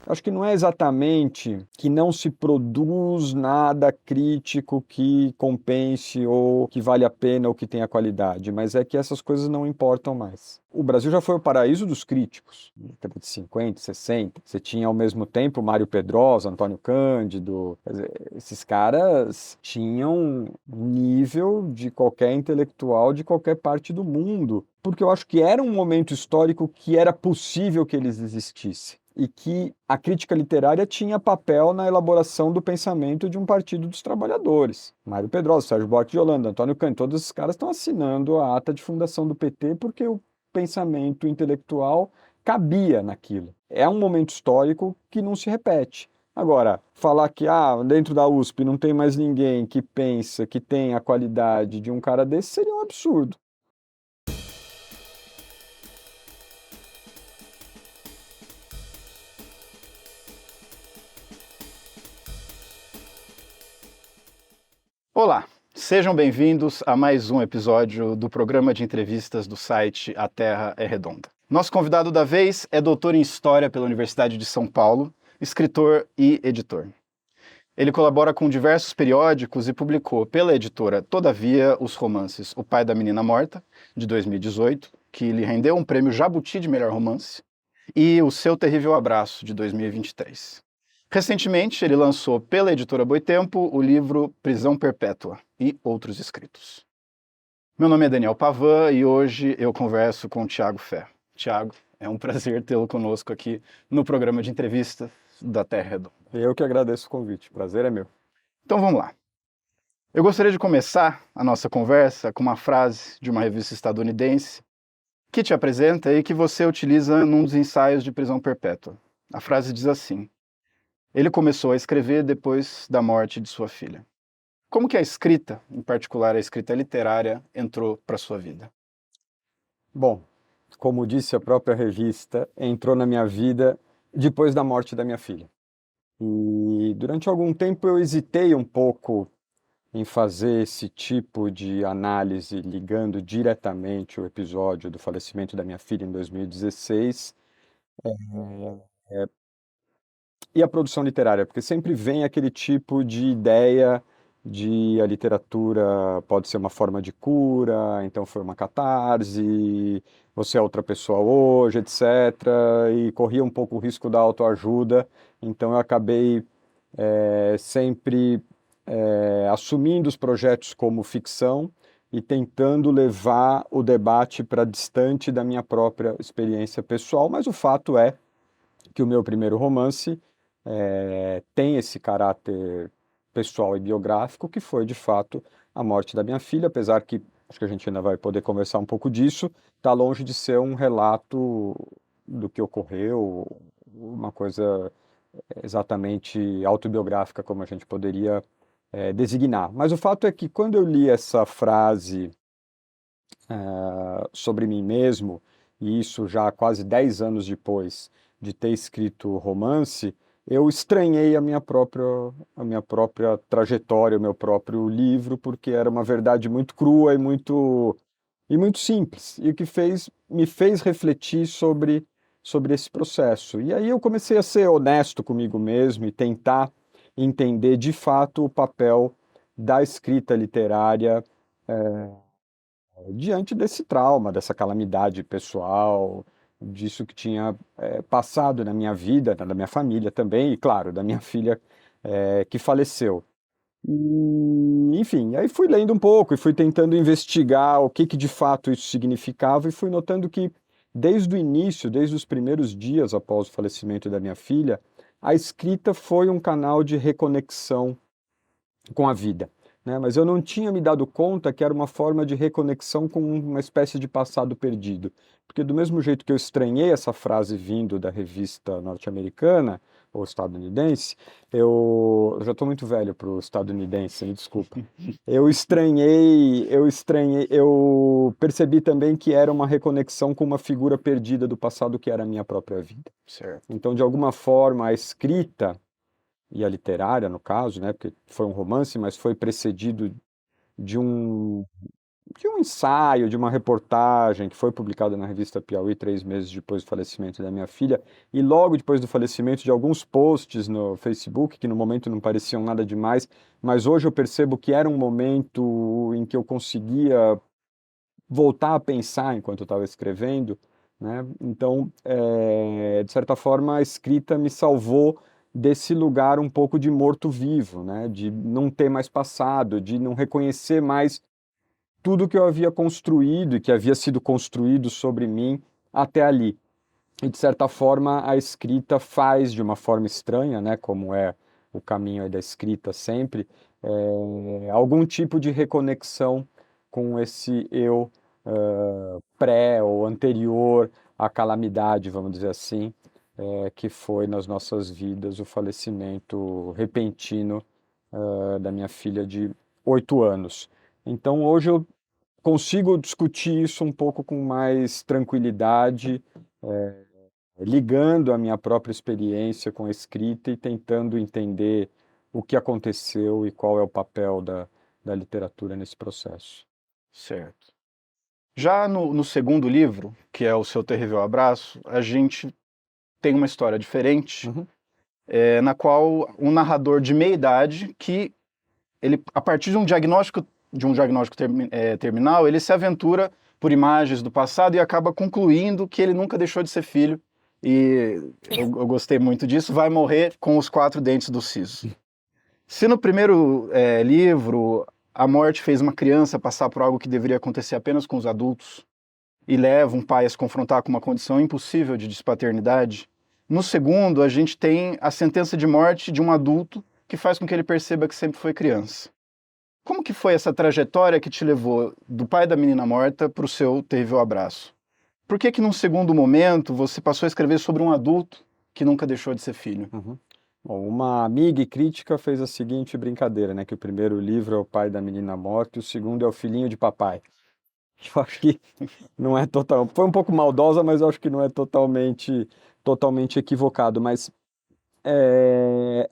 Acho que não é exatamente que não se produz nada crítico que compense ou que vale a pena ou que tenha qualidade, mas é que essas coisas não importam mais. O Brasil já foi o paraíso dos críticos, na década de 50, 60. Você tinha ao mesmo tempo Mário Pedrosa, Antônio Cândido. Quer dizer, esses caras tinham nível de qualquer intelectual de qualquer parte do mundo, porque eu acho que era um momento histórico que era possível que eles existissem e que a crítica literária tinha papel na elaboração do pensamento de um partido dos trabalhadores. Mário Pedrosa, Sérgio Buarque de Holanda, Antônio Cândido, todos esses caras estão assinando a ata de fundação do PT porque o pensamento intelectual cabia naquilo. É um momento histórico que não se repete. Agora, falar que dentro da USP não tem mais ninguém que pensa que tem a qualidade de um cara desse seria um absurdo. Olá, sejam bem-vindos a mais um episódio do programa de entrevistas do site A Terra é Redonda. Nosso convidado da vez é doutor em História pela Universidade de São Paulo, escritor e editor. Ele colabora com diversos periódicos e publicou pela editora Todavia os romances O Pai da Menina Morta, de 2018, que lhe rendeu um prêmio Jabuti de melhor romance, e O Seu Terrível Abraço, de 2023. Recentemente, ele lançou pela editora Boitempo o livro Prisão Perpétua e Outros Escritos. Meu nome é Daniel Pavan e hoje eu converso com o Thiago Fé. Thiago, é um prazer tê-lo conosco aqui no programa de entrevistas da Terra Redonda. Eu que agradeço o convite, prazer é meu. Então vamos lá. Eu gostaria de começar a nossa conversa com uma frase de uma revista estadunidense que te apresenta e que você utiliza num dos ensaios de Prisão Perpétua. A frase diz assim: ele começou a escrever depois da morte de sua filha. Como que a escrita, em particular a escrita literária, entrou para sua vida? Bom, como disse a própria revista, entrou na minha vida depois da morte da minha filha. E durante algum tempo eu hesitei um pouco em fazer esse tipo de análise ligando diretamente o episódio do falecimento da minha filha em 2016 e a produção literária, porque sempre vem aquele tipo de ideia de a literatura pode ser uma forma de cura, então foi uma catarse, você é outra pessoa hoje, etc. E corria um pouco o risco da autoajuda, então eu acabei sempre assumindo os projetos como ficção e tentando levar o debate para distante da minha própria experiência pessoal, mas o fato é que o meu primeiro romance tem esse caráter pessoal e biográfico, que foi, de fato, a morte da minha filha, apesar que, acho que a gente ainda vai poder conversar um pouco disso, está longe de ser um relato do que ocorreu, uma coisa exatamente autobiográfica, como a gente poderia designar. Mas o fato é que, quando eu li essa frase sobre mim mesmo, e isso já quase 10 anos depois de ter escrito romance, eu estranhei a minha própria trajetória, o meu próprio livro, porque era uma verdade muito crua e muito simples, e o que me fez refletir sobre esse processo. E aí eu comecei a ser honesto comigo mesmo e tentar entender de fato o papel da escrita literária diante desse trauma, dessa calamidade pessoal, disso que tinha passado na minha vida, na da minha família também, e claro, da minha filha que faleceu. E, enfim, aí fui lendo um pouco e fui tentando investigar o que de fato isso significava e fui notando que desde o início, desde os primeiros dias após o falecimento da minha filha, a escrita foi um canal de reconexão com a vida, né? Mas eu não tinha me dado conta que era uma forma de reconexão com uma espécie de passado perdido. Porque do mesmo jeito que eu estranhei essa frase vindo da revista norte-americana ou estadunidense, eu já estou muito velho para o estadunidense, me desculpa. Eu percebi também que era uma reconexão com uma figura perdida do passado que era a minha própria vida. Certo. Então, de alguma forma, a escrita e a literária, no caso, né, porque foi um romance, mas foi precedido de um, de um ensaio, de uma reportagem que foi publicada na revista Piauí 3 meses depois do falecimento da minha filha, e logo depois do falecimento de alguns posts no Facebook, que no momento não pareciam nada demais, mas hoje eu percebo que era um momento em que eu conseguia voltar a pensar enquanto eu estava escrevendo, né? Então, de certa forma, a escrita me salvou desse lugar um pouco de morto-vivo, né? De não ter mais passado, de não reconhecer mais tudo que eu havia construído e que havia sido construído sobre mim até ali. E, de certa forma, a escrita faz de uma forma estranha, né? Como é o caminho aí da escrita sempre, algum tipo de reconexão com esse eu pré ou anterior à calamidade, vamos dizer assim, que foi nas nossas vidas o falecimento repentino da minha filha de 8 anos. Então hoje eu consigo discutir isso um pouco com mais tranquilidade, ligando a minha própria experiência com a escrita e tentando entender o que aconteceu e qual é o papel da literatura nesse processo. Certo. Já no segundo livro, que é O Seu Terrível Abraço, a gente tem uma história diferente, Uhum. na qual um narrador de meia idade, que ele, a partir de um diagnóstico terminal, ele se aventura por imagens do passado e acaba concluindo que ele nunca deixou de ser filho. E eu gostei muito disso, vai morrer com os 4 dentes do siso. Se no primeiro livro a morte fez uma criança passar por algo que deveria acontecer apenas com os adultos e leva um pai a se confrontar com uma condição impossível de despaternidade, no segundo a gente tem a sentença de morte de um adulto que faz com que ele perceba que sempre foi criança. Como que foi essa trajetória que te levou do pai da menina morta para o Seu Terrível Abraço? Por que num segundo momento você passou a escrever sobre um adulto que nunca deixou de ser filho? Uhum. Bom, uma amiga e crítica fez a seguinte brincadeira, né? Que o primeiro livro é o pai da menina morta e o segundo é o filhinho de papai. Eu acho que não é total. Foi um pouco maldosa, mas eu acho que não é totalmente equivocado. Mas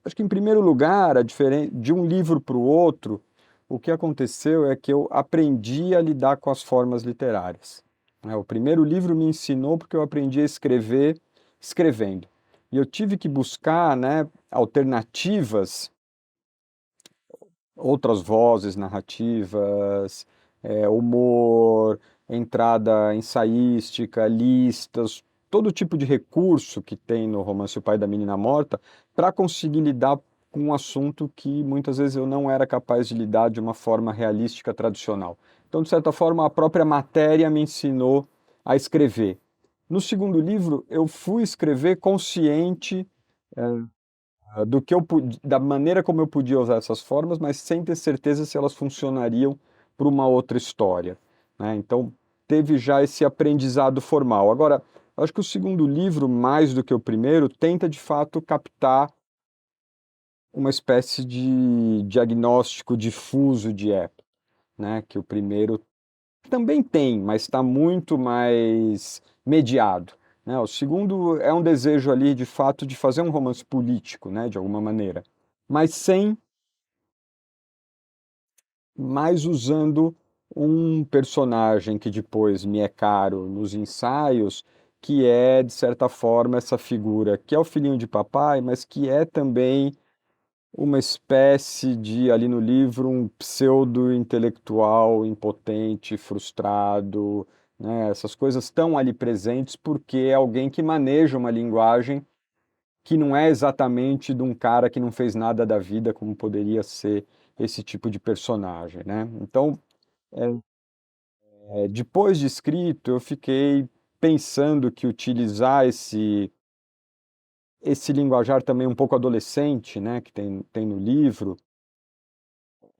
acho que em primeiro lugar, a diferença de um livro para o outro, o que aconteceu é que eu aprendi a lidar com as formas literárias, né? O primeiro livro me ensinou porque eu aprendi a escrever escrevendo. E eu tive que buscar, né, alternativas, outras vozes narrativas, humor, entrada ensaística, listas, todo tipo de recurso que tem no romance O Pai da Menina Morta, para conseguir lidar com um assunto que muitas vezes eu não era capaz de lidar de uma forma realística tradicional. Então, de certa forma, a própria matéria me ensinou a escrever. No segundo livro, eu fui escrever consciente da maneira como eu podia usar essas formas, mas sem ter certeza se elas funcionariam para uma outra história, né? Então, teve já esse aprendizado formal. Agora, acho que o segundo livro, mais do que o primeiro, tenta de fato captar uma espécie de diagnóstico difuso de época, né? Que o primeiro também tem, mas está muito mais mediado, né? O segundo é um desejo ali, de fato, de fazer um romance político, né? De alguma maneira, mas sem mais usando um personagem que depois me é caro nos ensaios, que é, de certa forma, essa figura que é o filhinho de papai, mas que é também uma espécie de, ali no livro, um pseudo-intelectual impotente, frustrado, né? Essas coisas estão ali presentes porque é alguém que maneja uma linguagem que não é exatamente de um cara que não fez nada da vida, como poderia ser esse tipo de personagem, né? Então, depois de escrito, eu fiquei pensando que utilizar esse linguajar também um pouco adolescente, né, que tem no livro,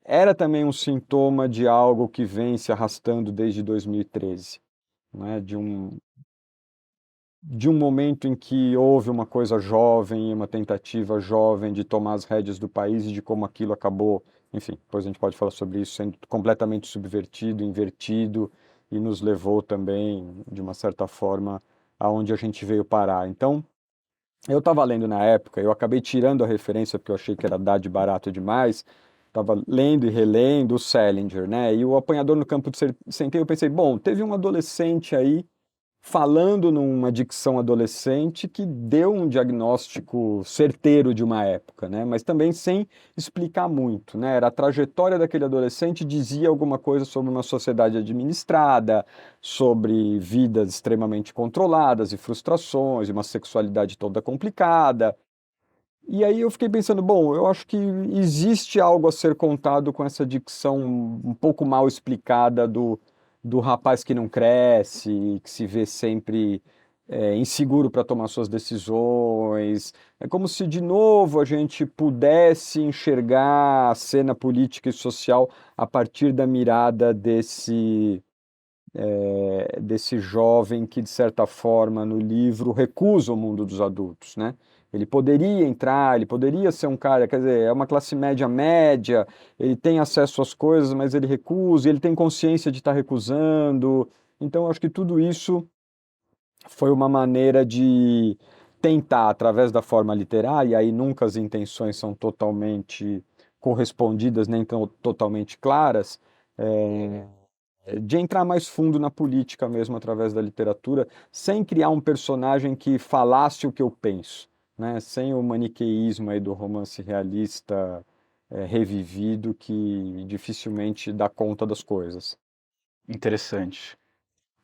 era também um sintoma de algo que vem se arrastando desde 2013, né? De um momento em que houve uma coisa jovem, uma tentativa jovem de tomar as rédeas do país e de como aquilo acabou, enfim, depois a gente pode falar sobre isso, sendo completamente subvertido, invertido, e nos levou também, de uma certa forma, aonde a gente veio parar. Então, eu estava lendo na época, eu acabei tirando a referência porque eu achei que era dar de barato demais, estava lendo e relendo o Salinger, né? E o Apanhador no Campo de Centeio, eu pensei, bom, teve um adolescente aí falando numa dicção adolescente que deu um diagnóstico certeiro de uma época, né? Mas também sem explicar muito, né? Era a trajetória daquele adolescente, dizia alguma coisa sobre uma sociedade administrada, sobre vidas extremamente controladas e frustrações, e uma sexualidade toda complicada. E aí eu fiquei pensando, bom, eu acho que existe algo a ser contado com essa dicção um pouco mal explicada do rapaz que não cresce, que se vê sempre inseguro para tomar suas decisões. É como se, de novo, a gente pudesse enxergar a cena política e social a partir da mirada desse jovem que, de certa forma, no livro recusa o mundo dos adultos, né? Ele poderia entrar, ele poderia ser um cara, quer dizer, é uma classe média média, ele tem acesso às coisas, mas ele recusa, ele tem consciência de estar recusando. Então, acho que tudo isso foi uma maneira de tentar, através da forma literária, e aí nunca as intenções são totalmente correspondidas, nem tão totalmente claras, é, de entrar mais fundo na política mesmo através da literatura, sem criar um personagem que falasse o que eu penso, né? Sem o maniqueísmo aí do romance realista revivido que dificilmente dá conta das coisas. Interessante.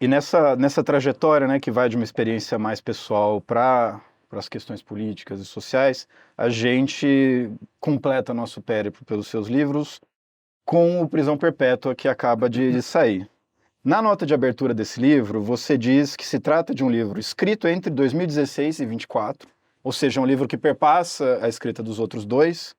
E nessa trajetória, né, que vai de uma experiência mais pessoal para as questões políticas e sociais, a gente completa nosso périplo pelos seus livros com o Prisão Perpétua, que acaba de sair. Na nota de abertura desse livro, você diz que se trata de um livro escrito entre 2016 e 24, ou seja, um livro que perpassa a escrita dos outros dois,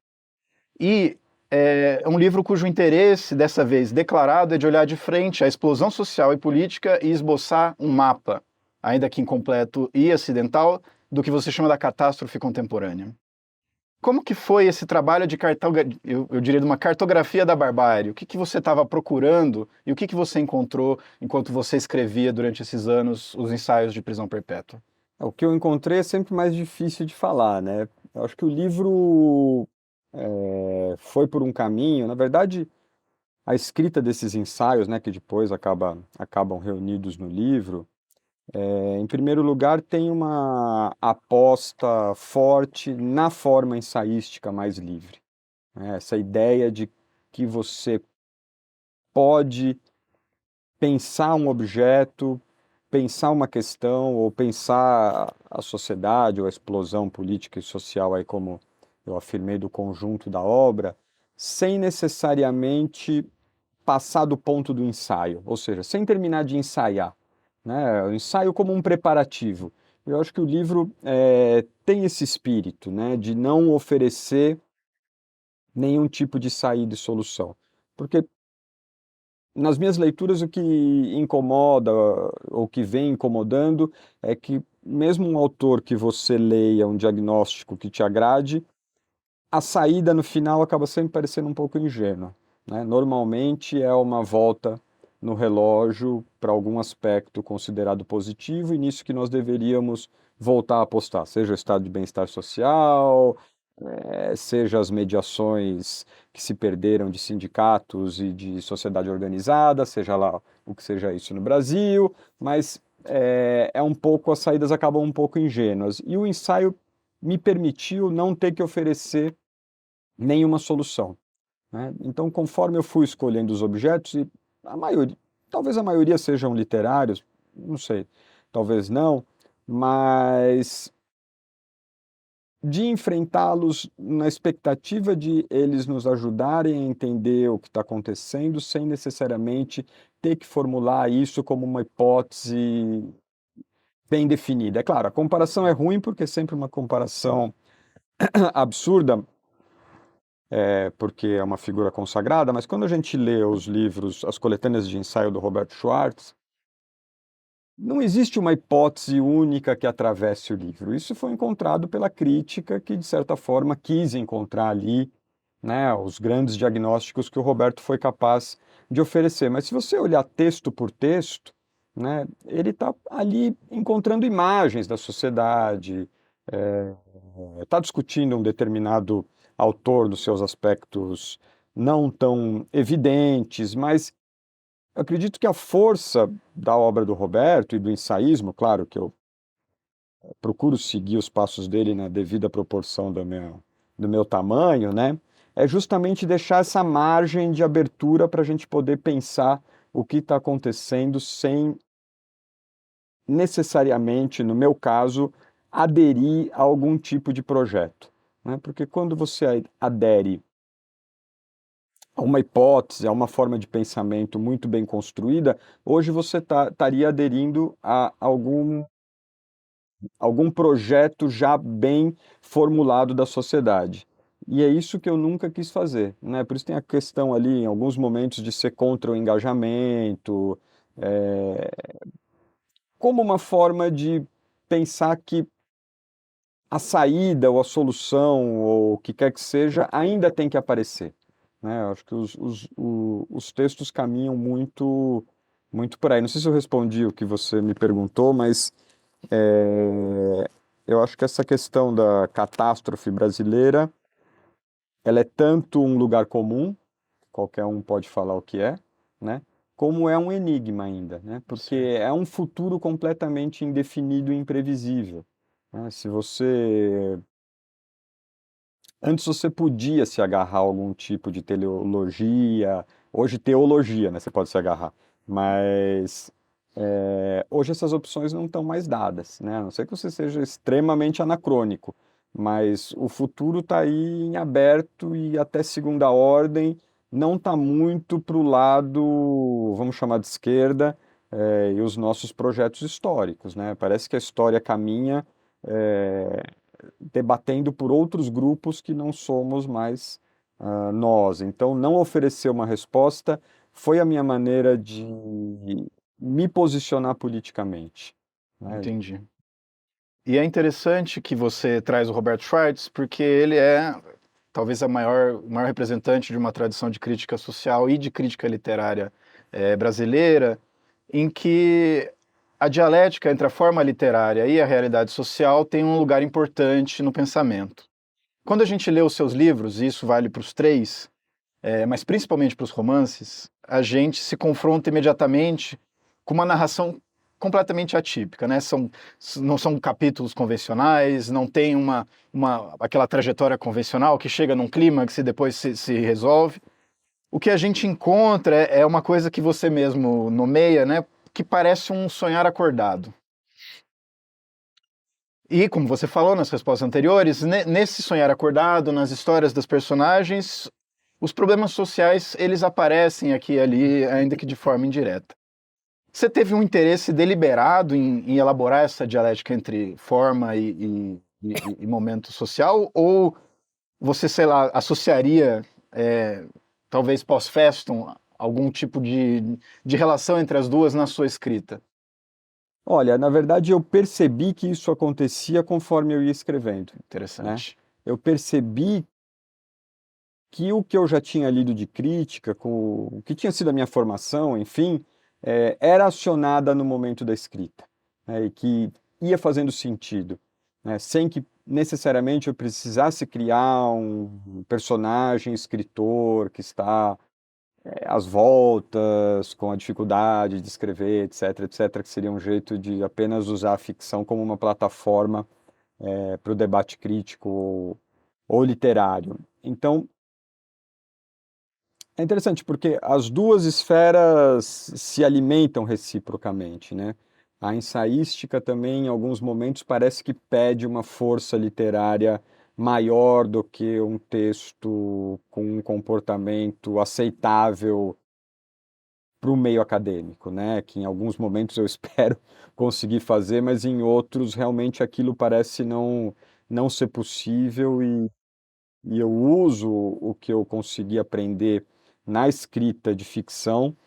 e é um livro cujo interesse, dessa vez declarado, é de olhar de frente à explosão social e política e esboçar um mapa, ainda que incompleto e acidental, do que você chama da catástrofe contemporânea. Como que foi esse trabalho de eu diria de uma cartografia da barbárie? O que você estava procurando e o que você encontrou enquanto você escrevia durante esses anos os ensaios de Prisão Perpétua? O que eu encontrei é sempre mais difícil de falar, né? Eu acho que o livro foi por um caminho, na verdade, a escrita desses ensaios, né, que depois acabam reunidos no livro, em primeiro lugar, tem uma aposta forte na forma ensaística mais livre, né? Essa ideia de que você pode pensar um objeto, pensar uma questão, ou pensar a sociedade, ou a explosão política e social, aí como eu afirmei, do conjunto da obra, sem necessariamente passar do ponto do ensaio, ou seja, sem terminar de ensaiar, né? O ensaio como um preparativo. Eu acho que o livro tem esse espírito, né, de não oferecer nenhum tipo de saída e solução. Porque nas minhas leituras o que incomoda, ou que vem incomodando, é que mesmo um autor que você leia um diagnóstico que te agrade, a saída no final acaba sempre parecendo um pouco ingênua, né? Normalmente é uma volta no relógio para algum aspecto considerado positivo e nisso que nós deveríamos voltar a apostar, seja o estado de bem-estar social, seja as mediações que se perderam de sindicatos e de sociedade organizada, seja lá o que seja isso no Brasil, mas um pouco, as saídas acabam um pouco ingênuas. E o ensaio me permitiu não ter que oferecer nenhuma solução, né? Então, conforme eu fui escolhendo os objetos, e a maioria, talvez a maioria sejam literários, não sei, talvez não, mas de enfrentá-los na expectativa de eles nos ajudarem a entender o que está acontecendo, sem necessariamente ter que formular isso como uma hipótese bem definida. É claro, a comparação é ruim porque é sempre uma comparação absurda, porque é uma figura consagrada, mas quando a gente lê os livros, as coletâneas de ensaio do Roberto Schwartz, não existe uma hipótese única que atravesse o livro. Isso foi encontrado pela crítica que, de certa forma, quis encontrar ali, né, os grandes diagnósticos que o Roberto foi capaz de oferecer. Mas se você olhar texto por texto, né, ele está ali encontrando imagens da sociedade, está discutindo um determinado autor nos seus aspectos não tão evidentes, mas eu acredito que a força da obra do Roberto e do ensaísmo, claro que eu procuro seguir os passos dele na devida proporção do meu tamanho, né? É justamente deixar essa margem de abertura para a gente poder pensar o que está acontecendo sem necessariamente, no meu caso, aderir a algum tipo de projeto, né? Porque quando você adere a uma hipótese, a uma forma de pensamento muito bem construída, hoje você estaria aderindo a algum projeto já bem formulado da sociedade. E é isso que eu nunca quis fazer, né? Por isso tem a questão ali, em alguns momentos, de ser contra o engajamento, é, como uma forma de pensar que a saída ou a solução ou o que quer que seja ainda tem que aparecer, né? Eu acho que os textos caminham muito por aí. Não sei se eu respondi o que você me perguntou, mas eu acho que essa questão da catástrofe brasileira, ela é tanto um lugar comum, qualquer um pode falar o que é, né? Como é um enigma ainda, né? Porque Certo. é um futuro completamente indefinido e imprevisível, né? Se você Antes você podia se agarrar a algum tipo de teleologia, hoje teologia, né? Você pode se agarrar, mas hoje essas opções não estão mais dadas, né? A não ser que você seja extremamente anacrônico, mas o futuro está aí em aberto e até segunda ordem não está muito para o lado, vamos chamar de esquerda, e os nossos projetos históricos, né? Parece que a história caminha debatendo por outros grupos que não somos mais nós. Então, não oferecer uma resposta foi a minha maneira de me posicionar politicamente, né? Entendi. E é interessante que você traz o Robert Schwartz, porque ele é talvez o maior representante de uma tradição de crítica social e de crítica literária brasileira, em que a dialética entre a forma literária e a realidade social tem um lugar importante no pensamento. Quando a gente lê os seus livros, e isso vale para os três, mas principalmente para os romances, a gente se confronta imediatamente com uma narração completamente atípica, né? Não são capítulos convencionais, não tem aquela trajetória convencional que chega num clímax e depois se resolve. O que a gente encontra é uma coisa que você mesmo nomeia, né? Que parece um sonhar acordado. E, como você falou nas respostas anteriores, nesse sonhar acordado, nas histórias das personagens, os problemas sociais, eles aparecem aqui e ali, ainda que de forma indireta. Você teve um interesse deliberado em elaborar essa dialética entre forma e momento social? Ou você, sei lá, associaria, talvez pós-festum, algum tipo de relação entre as duas na sua escrita? Olha, na verdade, eu percebi que isso acontecia conforme eu ia escrevendo, né? Interessante. Eu percebi que o que eu já tinha lido de crítica, com o que tinha sido a minha formação, enfim, era acionada no momento da escrita, né, e que ia fazendo sentido, né, sem que necessariamente eu precisasse criar um personagem escritor que está às voltas, com a dificuldade de escrever, etc, etc, que seria um jeito de apenas usar a ficção como uma plataforma para o debate crítico ou literário. Então, é interessante porque as duas esferas se alimentam reciprocamente, né? A ensaística também, em alguns momentos, parece que pede uma força literária maior do que um texto com um comportamento aceitável para o meio acadêmico, né? Que em alguns momentos eu espero conseguir fazer, mas em outros realmente aquilo parece não ser possível e eu uso o que eu consegui aprender na escrita de ficção,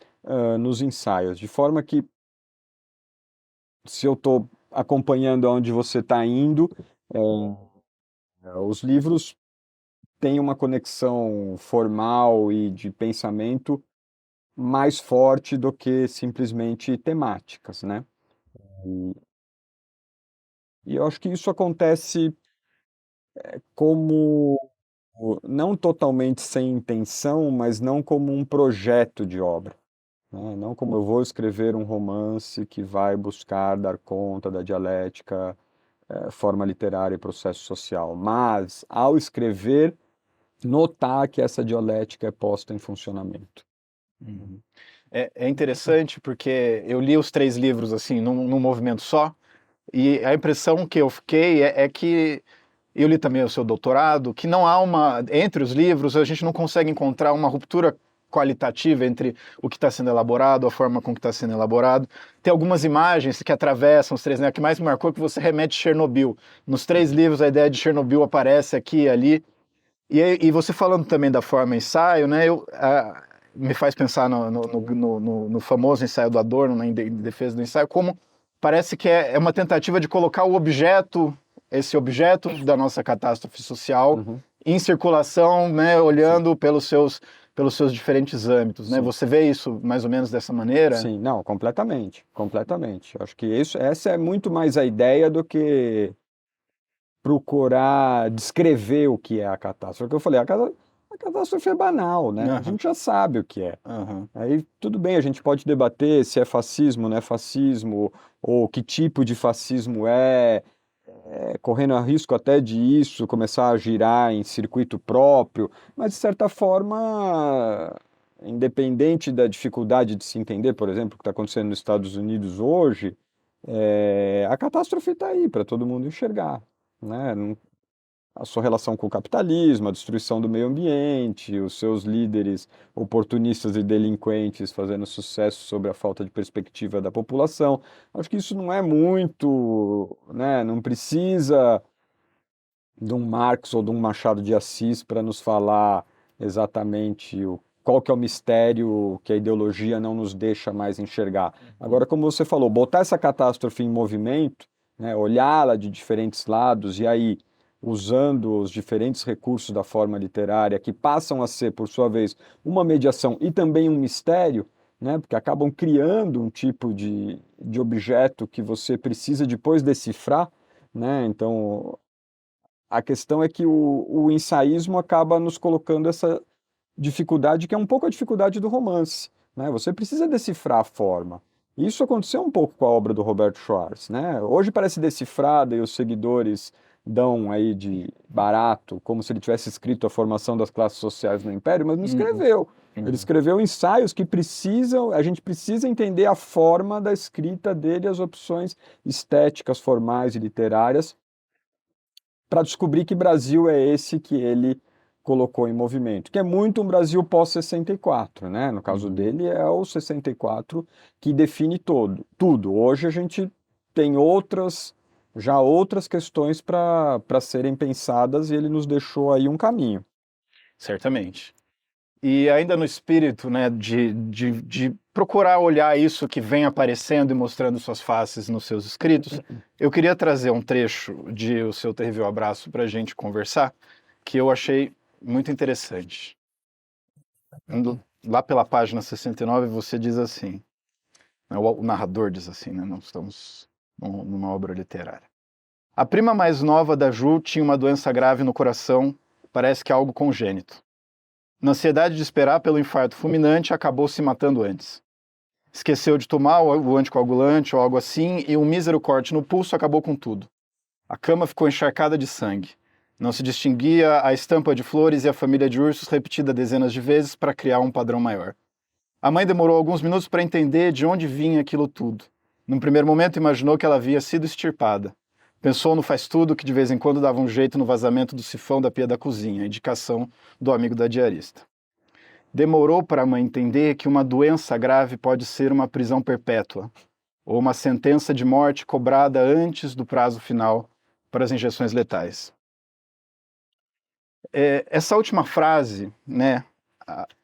nos ensaios, de forma que se eu estou acompanhando aonde você está indo, os livros têm uma conexão formal e de pensamento mais forte do que simplesmente temáticas, né? E, e eu acho que isso acontece como não totalmente sem intenção, mas não como um projeto de obra, né? Não como eu vou escrever um romance que vai buscar dar conta da dialética, forma literária e processo social, mas ao escrever, notar que essa dialética é posta em funcionamento. Uhum. É interessante porque eu li os 3 livros assim num movimento só, e a impressão que eu fiquei é que eu li também o seu doutorado, que não há entre os livros a gente não consegue encontrar uma ruptura qualitativa entre o que está sendo elaborado, a forma com que está sendo elaborado. Tem algumas imagens que atravessam os 3, né? O que mais me marcou é que você remete a Chernobyl. Nos 3 livros a ideia de Chernobyl aparece aqui e ali. E você falando também da forma ensaio, né? Me faz pensar no famoso ensaio do Adorno, né, em defesa do ensaio, como parece que é uma tentativa de colocar o objeto, esse objeto da nossa catástrofe social, em circulação, né, olhando pelos seus diferentes âmbitos, né? Sim. Você vê isso mais ou menos dessa maneira? Sim, não, completamente, completamente. Acho que essa é muito mais a ideia do que procurar descrever o que é a catástrofe. O que eu falei, a catástrofe é banal, né? A gente já sabe o que é. Aí tudo bem, a gente pode debater se é fascismo, não é fascismo, ou que tipo de fascismo correndo a risco até de isso começar a girar em circuito próprio, mas de certa forma, independente da dificuldade de se entender, por exemplo, o que está acontecendo nos Estados Unidos hoje, a catástrofe está aí para todo mundo enxergar, né? A sua relação com o capitalismo, a destruição do meio ambiente, os seus líderes oportunistas e delinquentes fazendo sucesso sobre a falta de perspectiva da população. Acho que isso não é muito, né? Não precisa de um Marx ou de um Machado de Assis para nos falar exatamente qual que é o mistério que a ideologia não nos deixa mais enxergar. Agora, como você falou, botar essa catástrofe em movimento, né, olhá-la de diferentes lados e aí usando os diferentes recursos da forma literária, que passam a ser, por sua vez, uma mediação e também um mistério, né, porque acabam criando um tipo de objeto que você precisa depois decifrar, né? Então, a questão é que o ensaísmo acaba nos colocando essa dificuldade, que é um pouco a dificuldade do romance, né? Você precisa decifrar a forma. Isso aconteceu um pouco com a obra do Roberto Schwarz, né? Hoje parece decifrada e os seguidores dão aí de barato, como se ele tivesse escrito a formação das classes sociais no Império, mas não escreveu. Ele escreveu ensaios que a gente precisa entender a forma da escrita dele, as opções estéticas, formais e literárias para descobrir que Brasil é esse que ele colocou em movimento, que é muito um Brasil pós-64, né? No caso dele é o 64 que define tudo. Hoje a gente tem já outras questões para serem pensadas e ele nos deixou aí um caminho. Certamente. E ainda no espírito, né, de procurar olhar isso que vem aparecendo e mostrando suas faces nos seus escritos, eu queria trazer um trecho de O Seu Terrível Abraço para a gente conversar, que eu achei muito interessante. Lá pela página 69 você diz assim, né, o narrador diz assim, né, nós estamos numa obra literária. A prima mais nova da Ju tinha uma doença grave no coração, parece que algo congênito. Na ansiedade de esperar pelo infarto fulminante, acabou se matando antes. Esqueceu de tomar o anticoagulante ou algo assim, e um mísero corte no pulso acabou com tudo. A cama ficou encharcada de sangue. Não se distinguia a estampa de flores e a família de ursos repetida dezenas de vezes para criar um padrão maior. A mãe demorou alguns minutos para entender de onde vinha aquilo tudo. Num primeiro momento imaginou que ela havia sido extirpada. Pensou no faz-tudo que de vez em quando dava um jeito no vazamento do sifão da pia da cozinha, indicação do amigo da diarista. Demorou para a mãe entender que uma doença grave pode ser uma prisão perpétua, ou uma sentença de morte cobrada antes do prazo final para as injeções letais. Essa última frase, né,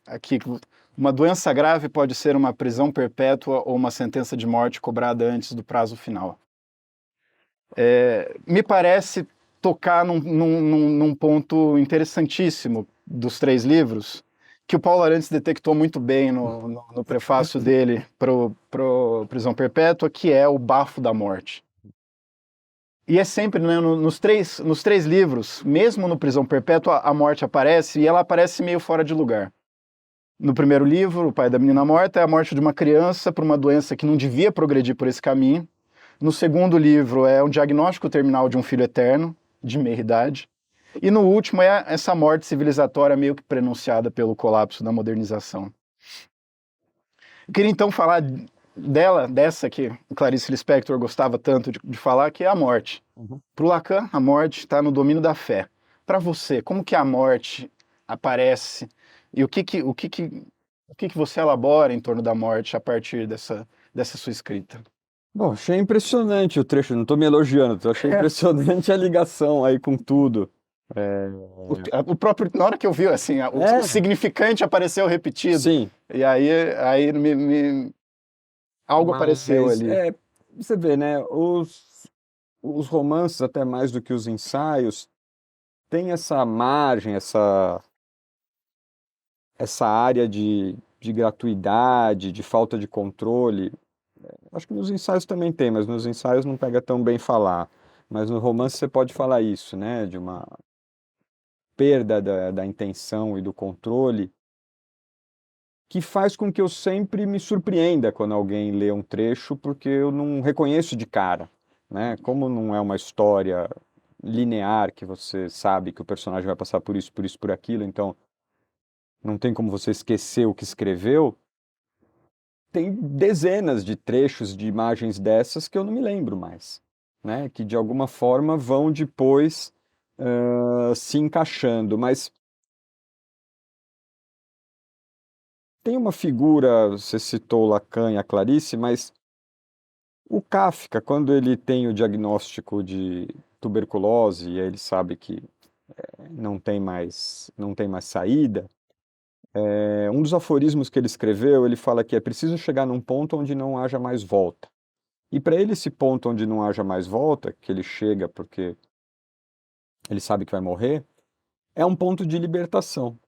aqui, uma doença grave pode ser uma prisão perpétua ou uma sentença de morte cobrada antes do prazo final. Me parece tocar num ponto interessantíssimo dos 3 livros, que o Paulo Arantes detectou muito bem no prefácio dele para o Prisão Perpétua, que é o bafo da morte. E é sempre, né, nos três livros, mesmo no Prisão Perpétua, a morte aparece e ela aparece meio fora de lugar. No primeiro livro, O Pai da Menina Morta, é a morte de uma criança por uma doença que não devia progredir por esse caminho. No segundo livro, é um diagnóstico terminal de um filho eterno, de meia idade. E no último é essa morte civilizatória meio que prenunciada pelo colapso da modernização. Eu queria então falar dessa que Clarice Lispector gostava tanto de falar, que é a morte. Para o Lacan, a morte está no domínio da fé. Para você, como que a morte aparece e o que você elabora em torno da morte a partir dessa sua escrita? Bom, achei impressionante o trecho, não estou me elogiando, achei impressionante a ligação aí com tudo. O próprio, na hora que eu vi, assim, o significante apareceu repetido. Sim. E aí algo apareceu ali. Você vê, né? Os romances, até mais do que os ensaios, têm essa margem, essa área de gratuidade, de falta de controle. Acho que nos ensaios também tem, mas nos ensaios não pega tão bem falar. Mas no romance você pode falar isso, né? De uma perda da intenção e do controle, que faz com que eu sempre me surpreenda quando alguém lê um trecho, porque eu não reconheço de cara, né? Como não é uma história linear, que você sabe que o personagem vai passar por isso, por aquilo, então não tem como você esquecer o que escreveu. Tem dezenas de trechos de imagens dessas que eu não me lembro mais, né? Que de alguma forma vão depois se encaixando, mas tem uma figura, você citou o Lacan e a Clarice, mas o Kafka, quando ele tem o diagnóstico de tuberculose e aí ele sabe que não tem mais saída, um dos aforismos que ele escreveu, ele fala que é preciso chegar num ponto onde não haja mais volta. E para ele, esse ponto onde não haja mais volta, que ele chega porque ele sabe que vai morrer, é um ponto de libertação.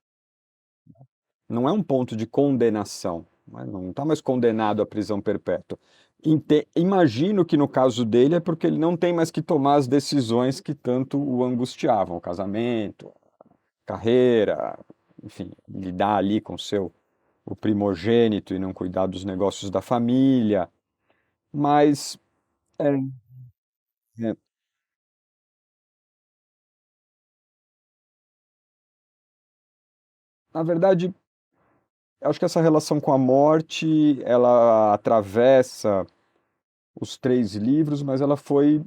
Não é um ponto de condenação. Não está mais condenado à prisão perpétua. Imagino que no caso dele é porque ele não tem mais que tomar as decisões que tanto o angustiavam, o casamento, carreira, enfim, lidar ali com o primogênito e não cuidar dos negócios da família. Mas é, é, na verdade, eu acho que essa relação com a morte, ela atravessa os três livros, mas ela foi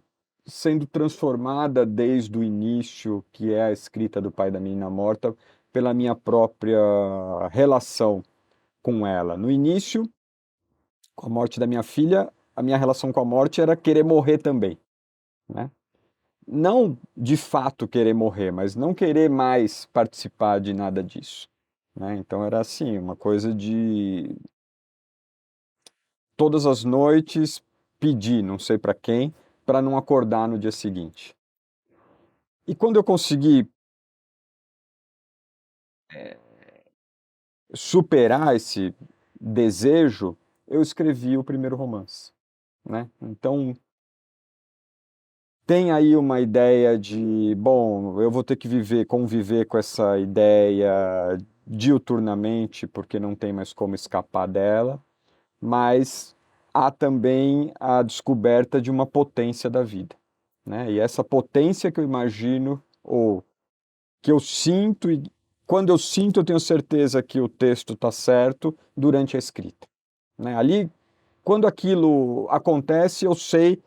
sendo transformada desde o início, que é a escrita do Pai da Menina Morta, pela minha própria relação com ela. No início, com a morte da minha filha, a minha relação com a morte era querer morrer também, né? Não de fato querer morrer, mas não querer mais participar de nada disso, né? Então era assim, uma coisa de todas as noites pedir, não sei para quem, para não acordar no dia seguinte. E quando eu consegui superar esse desejo, eu escrevi o primeiro romance, né? Então tem aí uma ideia de, bom, eu vou ter que conviver com essa ideia diuturnamente, porque não tem mais como escapar dela, mas há também a descoberta de uma potência da vida, né? E essa potência que eu imagino, ou que eu sinto, e quando eu sinto, eu tenho certeza que o texto está certo durante a escrita, né? Ali, quando aquilo acontece, eu sei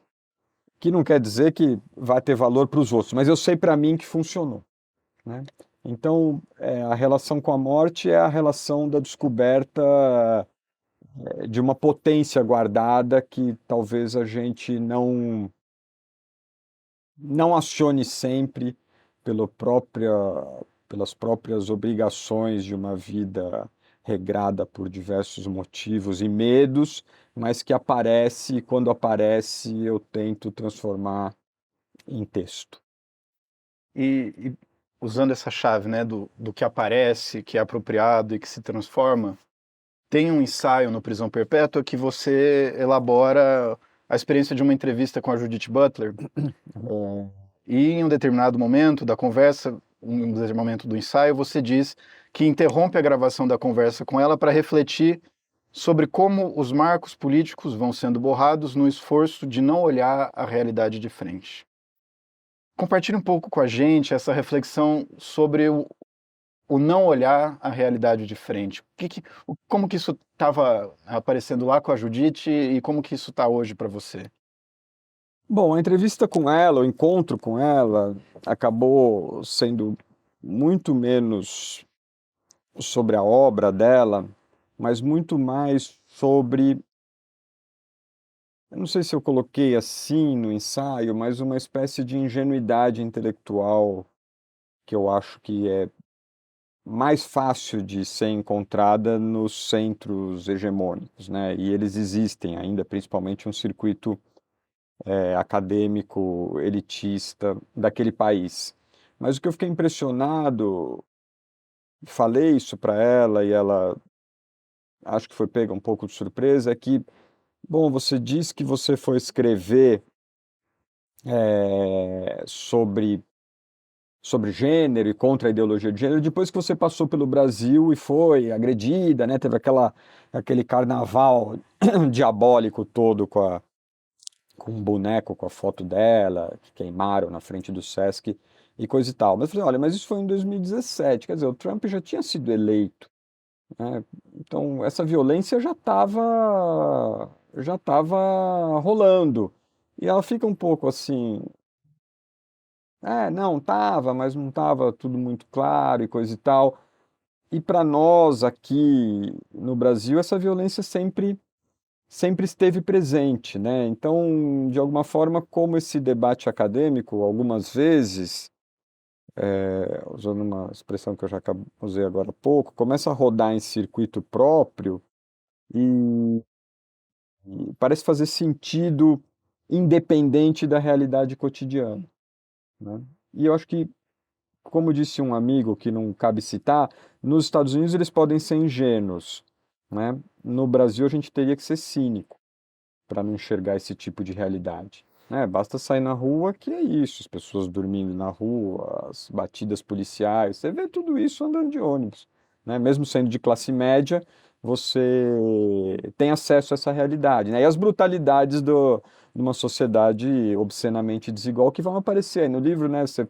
que não quer dizer que vai ter valor para os outros, mas eu sei para mim que funcionou, né? Então, a relação com a morte é a relação da descoberta de uma potência guardada que talvez a gente não acione sempre pelas próprias obrigações de uma vida regrada por diversos motivos e medos, mas que aparece, e quando aparece, eu tento transformar em texto. E usando essa chave, né, do que aparece, que é apropriado e que se transforma, tem um ensaio no Prisão Perpétua que você elabora a experiência de uma entrevista com a Judith Butler. E em um determinado momento da conversa, em um determinado momento do ensaio, você diz que interrompe a gravação da conversa com ela para refletir sobre como os marcos políticos vão sendo borrados no esforço de não olhar a realidade de frente. Compartilhe um pouco com a gente essa reflexão sobre o não olhar a realidade de frente. Como que isso estava aparecendo lá com a Judith e como que isso está hoje para você? Bom, a entrevista com ela, o encontro com ela, acabou sendo muito menos sobre a obra dela, mas muito mais sobre, eu não sei se eu coloquei assim no ensaio, mas uma espécie de ingenuidade intelectual que eu acho que é mais fácil de ser encontrada nos centros hegemônicos, né? E eles existem ainda, principalmente um circuito acadêmico, elitista daquele país. Mas o que eu fiquei impressionado, falei isso para ela e ela acho que foi pega um pouco de surpresa, é que, bom, você disse que você foi escrever sobre gênero e contra a ideologia de gênero depois que você passou pelo Brasil e foi agredida, né? Teve aquele carnaval diabólico todo com um boneco com a foto dela, que queimaram na frente do Sesc e coisa e tal. Mas eu falei, olha, mas isso foi em 2017, quer dizer, o Trump já tinha sido eleito, né? Então essa violência já estava rolando. E ela fica um pouco assim, não, tava, mas não tava tudo muito claro e coisa e tal. E para nós aqui no Brasil, essa violência sempre esteve presente, né? Então, de alguma forma, como esse debate acadêmico, algumas vezes, usando uma expressão que eu já usei agora há pouco, começa a rodar em circuito próprio e, e parece fazer sentido independente da realidade cotidiana, né? E eu acho que, como disse um amigo que não cabe citar, nos Estados Unidos eles podem ser ingênuos, né? No Brasil a gente teria que ser cínico para não enxergar esse tipo de realidade, né? Basta sair na rua que é isso, as pessoas dormindo na rua, as batidas policiais, você vê tudo isso andando de ônibus, né? Mesmo sendo de classe média, você tem acesso a essa realidade, né? E as brutalidades de uma sociedade obscenamente desigual que vão aparecer aí no livro, né? Você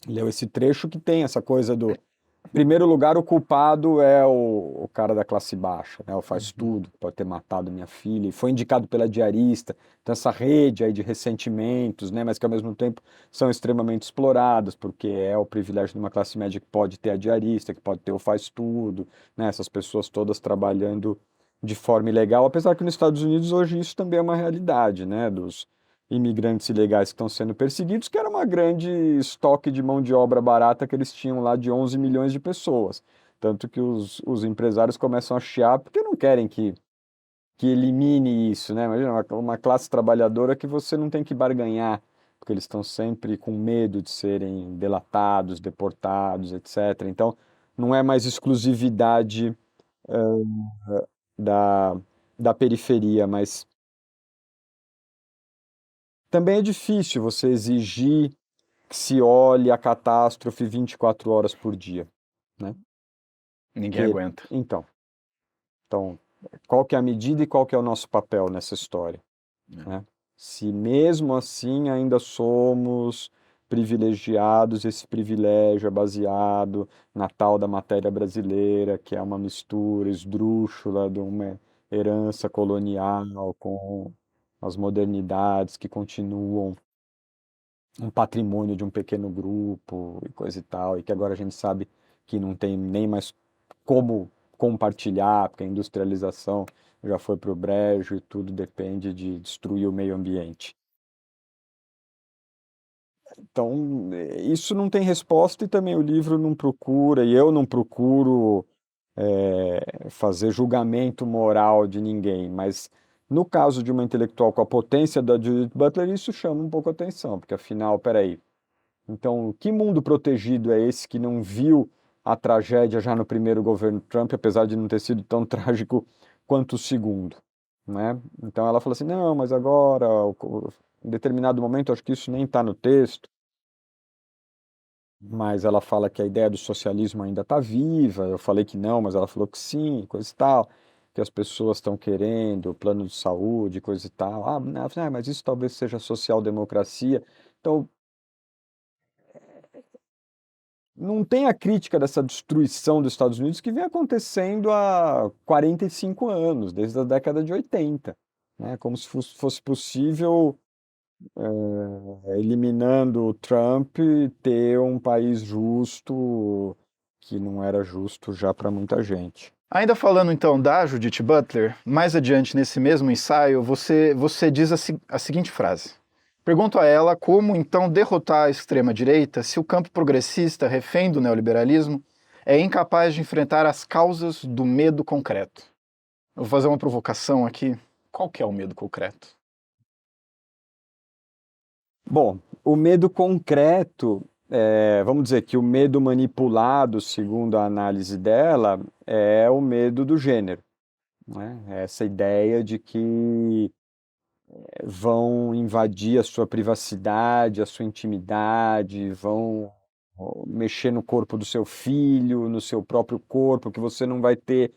leu esse trecho que tem essa coisa do em primeiro lugar, o culpado é o cara da classe baixa, né? O faz tudo, pode ter matado minha filha, e foi indicado pela diarista. Então, essa rede aí de ressentimentos, né? Mas que ao mesmo tempo são extremamente explorados, porque é o privilégio de uma classe média que pode ter a diarista, que pode ter o faz tudo, né? Essas pessoas todas trabalhando de forma ilegal, apesar que nos Estados Unidos hoje isso também é uma realidade, né? Dos imigrantes ilegais que estão sendo perseguidos, que era uma grande estoque de mão de obra barata que eles tinham lá de 11 milhões de pessoas. Tanto que os empresários começam a chiar porque não querem que elimine isso, né? Imagina uma classe trabalhadora que você não tem que barganhar, porque eles estão sempre com medo de serem delatados, deportados, etc. Então, não é mais exclusividade da, da periferia, mas também é difícil você exigir que se olhe a catástrofe 24 horas por dia, né? Ninguém Que, aguenta. então, qual que é a medida e qual que é o nosso papel nessa história, né? Se mesmo assim ainda somos privilegiados, esse privilégio é baseado na tal da matéria brasileira, que é uma mistura esdrúxula de uma herança colonial com as modernidades que continuam um patrimônio de um pequeno grupo e coisa e tal, e que agora a gente sabe que não tem nem mais como compartilhar, porque a industrialização já foi para o brejo e tudo depende de destruir o meio ambiente. Então, isso não tem resposta e também o livro não procura, e eu não procuro fazer julgamento moral de ninguém, mas no caso de uma intelectual com a potência da Judith Butler, isso chama um pouco a atenção, porque afinal, peraí, então, que mundo protegido é esse que não viu a tragédia já no primeiro governo Trump, apesar de não ter sido tão trágico quanto o segundo, né? Então ela falou assim, não, mas agora, em determinado momento, acho que isso nem está no texto, mas ela fala que a ideia do socialismo ainda está viva. Eu falei que não, mas ela falou que sim, coisa e tal, que as pessoas estão querendo plano de saúde, coisa e tal. Ah, não, mas isso talvez seja social-democracia. Então, não tem a crítica dessa destruição dos Estados Unidos que vem acontecendo há 45 anos, desde a década de 80, né? Como se fosse possível, eliminando o Trump, ter um país justo, que não era justo já para muita gente. Ainda falando então da Judith Butler, mais adiante nesse mesmo ensaio, você diz a seguinte frase. Pergunto a ela como então derrotar a extrema-direita se o campo progressista, refém do neoliberalismo, é incapaz de enfrentar as causas do medo concreto. Eu vou fazer uma provocação aqui. Qual que é o medo concreto? Bom, o medo concreto, vamos dizer que o medo manipulado, segundo a análise dela, é o medo do gênero, né? Essa ideia de que vão invadir a sua privacidade, a sua intimidade, vão mexer no corpo do seu filho, no seu próprio corpo, que você não vai ter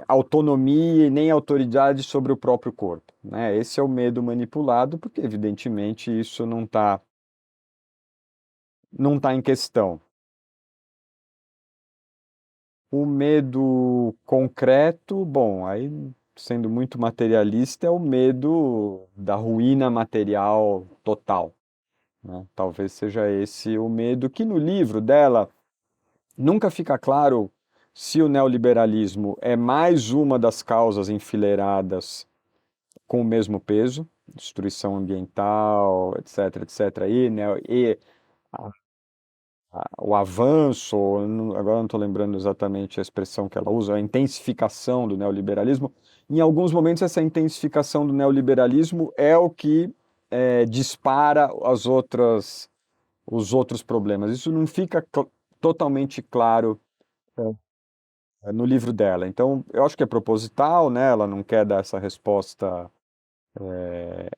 autonomia e nem autoridade sobre o próprio corpo, né? Esse é o medo manipulado, porque evidentemente isso não tá em questão. O medo concreto, bom, aí sendo muito materialista, é o medo da ruína material total, né? Talvez seja esse o medo que no livro dela nunca fica claro se o neoliberalismo é mais uma das causas enfileiradas com o mesmo peso, destruição ambiental, etc, etc, e o avanço, agora não estou lembrando exatamente a expressão que ela usa, a intensificação do neoliberalismo. Em alguns momentos, essa intensificação do neoliberalismo é o que dispara os outros problemas. Isso não fica totalmente claro no livro dela. Então, eu acho que é proposital, né? Ela não quer dar essa resposta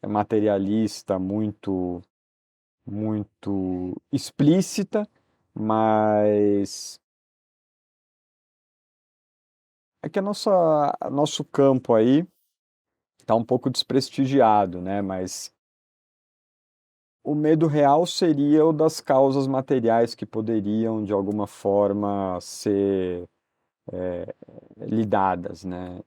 materialista muito explícita, mas é que nosso campo aí está um pouco desprestigiado, né? Mas o medo real seria o das causas materiais que poderiam, de alguma forma, ser lidadas, né?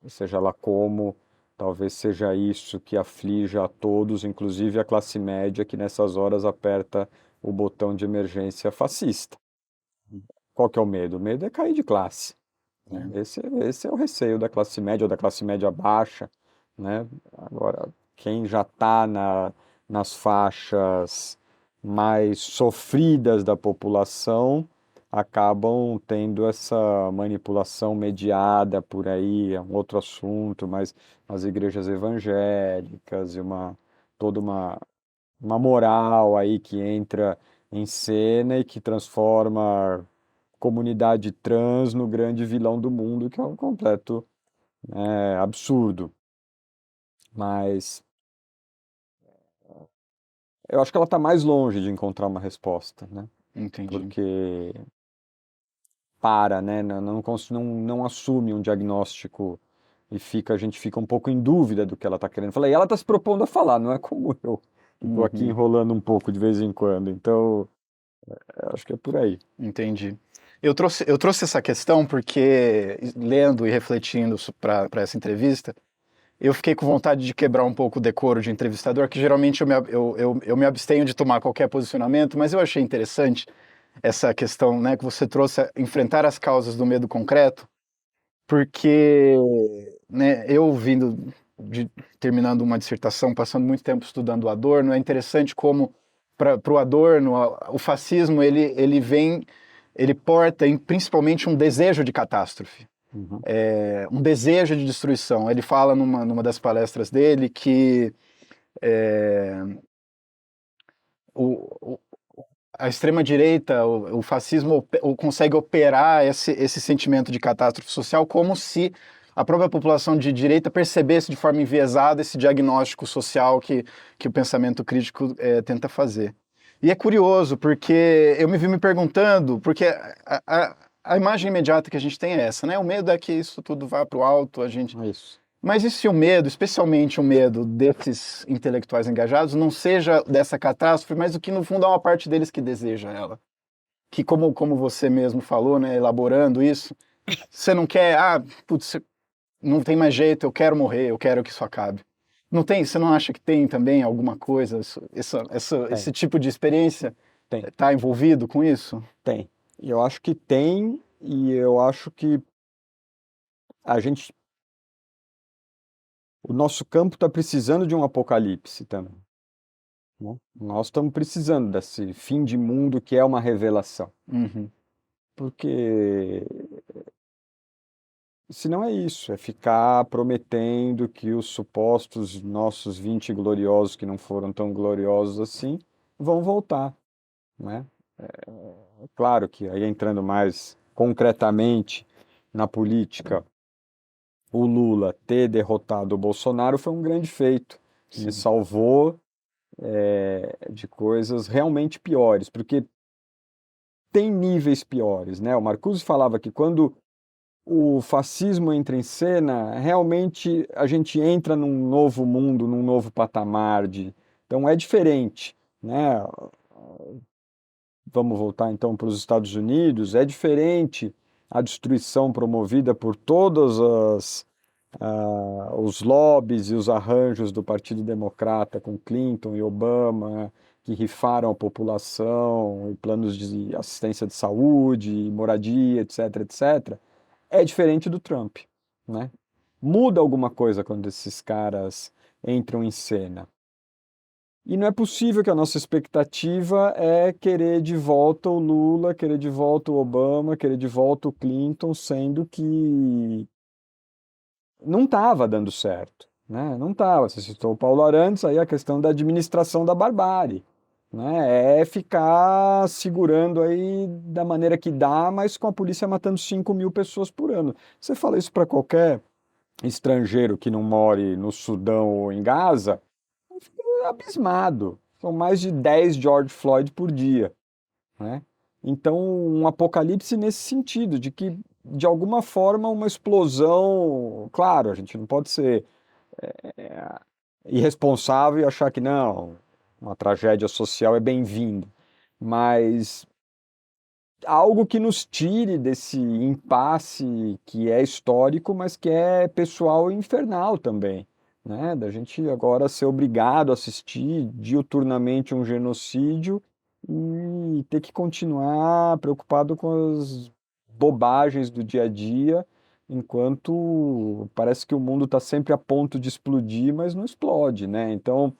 Seja lá como, talvez seja isso que aflige a todos, inclusive a classe média, que nessas horas aperta o botão de emergência fascista. Qual que é o medo? O medo é cair de classe, né? Esse é o receio da classe média ou da classe média baixa, né? Agora, quem já está nas faixas mais sofridas da população acabam tendo essa manipulação mediada por aí, é um outro assunto, mas as igrejas evangélicas e toda uma moral aí que entra em cena e que transforma comunidade trans no grande vilão do mundo, que é um completo, absurdo. Mas eu acho que ela está mais longe de encontrar uma resposta, né? Entendi. Porque né? Não assume um diagnóstico e a gente fica um pouco em dúvida do que ela está querendo falar. E ela está se propondo a falar, não é como eu, que estou aqui Uhum. enrolando um pouco de vez em quando. Então, eu acho que é por aí. Entendi. Eu trouxe essa questão porque, lendo e refletindo para essa entrevista, eu fiquei com vontade de quebrar um pouco o decoro de entrevistador, que geralmente eu me abstenho de tomar qualquer posicionamento, mas eu achei interessante essa questão, né, que você trouxe, enfrentar as causas do medo concreto, porque, né, eu terminando uma dissertação, passando muito tempo estudando o Adorno, é interessante como para o Adorno o fascismo ele porta principalmente um desejo de catástrofe, Uhum. um desejo de destruição. Ele fala numa das palestras dele que o, a extrema-direita, fascismo consegue operar esse sentimento de catástrofe social como se a própria população de direita percebesse de forma enviesada esse diagnóstico social que o pensamento crítico tenta fazer. E é curioso, porque eu me vi me perguntando, porque a imagem imediata que a gente tem é essa, né? O medo é que isso tudo vá para o alto, a gente... Isso. Mas e se o medo, especialmente o medo desses intelectuais engajados, não seja dessa catástrofe, mas o que no fundo há uma parte deles que deseja ela? Que como você mesmo falou, né, elaborando isso, você não quer, putz, não tem mais jeito, eu quero morrer, eu quero que isso acabe. Não tem, você não acha que tem também alguma coisa, esse tipo de experiência está envolvido com isso? Tem. Eu acho que tem, e eu acho que o nosso campo está precisando de um apocalipse também, né? Nós estamos precisando desse fim de mundo que é uma revelação. Uhum. Porque senão é isso, é ficar prometendo que os supostos nossos 20 gloriosos, que não foram tão gloriosos assim, vão voltar, né? Claro que aí entrando mais concretamente na política, o Lula ter derrotado o Bolsonaro foi um grande feito. Me salvou de coisas realmente piores, porque tem níveis piores, né? O Marcuse falava que quando o fascismo entra em cena, realmente a gente entra num novo mundo, num novo patamar de... Então é diferente, né? Vamos voltar então para os Estados Unidos, é diferente a destruição promovida por todos os lobbies e os arranjos do Partido Democrata com Clinton e Obama, que rifaram a população, e planos de assistência de saúde, moradia, etc, etc. É diferente do Trump, né? Muda alguma coisa quando esses caras entram em cena. E não é possível que a nossa expectativa é querer de volta o Lula, querer de volta o Obama, querer de volta o Clinton, sendo que não estava dando certo, né? Não estava. Você citou o Paulo Arantes, aí a questão da administração da barbárie, né? É ficar segurando aí da maneira que dá, mas com a polícia matando 5.000 pessoas por ano. Você fala isso para qualquer estrangeiro que não more no Sudão ou em Gaza, abismado. São mais de 10 George Floyd por dia, né? Então, um apocalipse nesse sentido, de que, de alguma forma, uma explosão... Claro, a gente não pode ser irresponsável e achar que não, uma tragédia social é bem-vinda, mas algo que nos tire desse impasse que é histórico, mas que é pessoal e infernal também, né? Da gente agora ser obrigado a assistir diuturnamente um genocídio e ter que continuar preocupado com as bobagens do dia a dia, enquanto parece que o mundo está sempre a ponto de explodir, mas não explode, né? Então,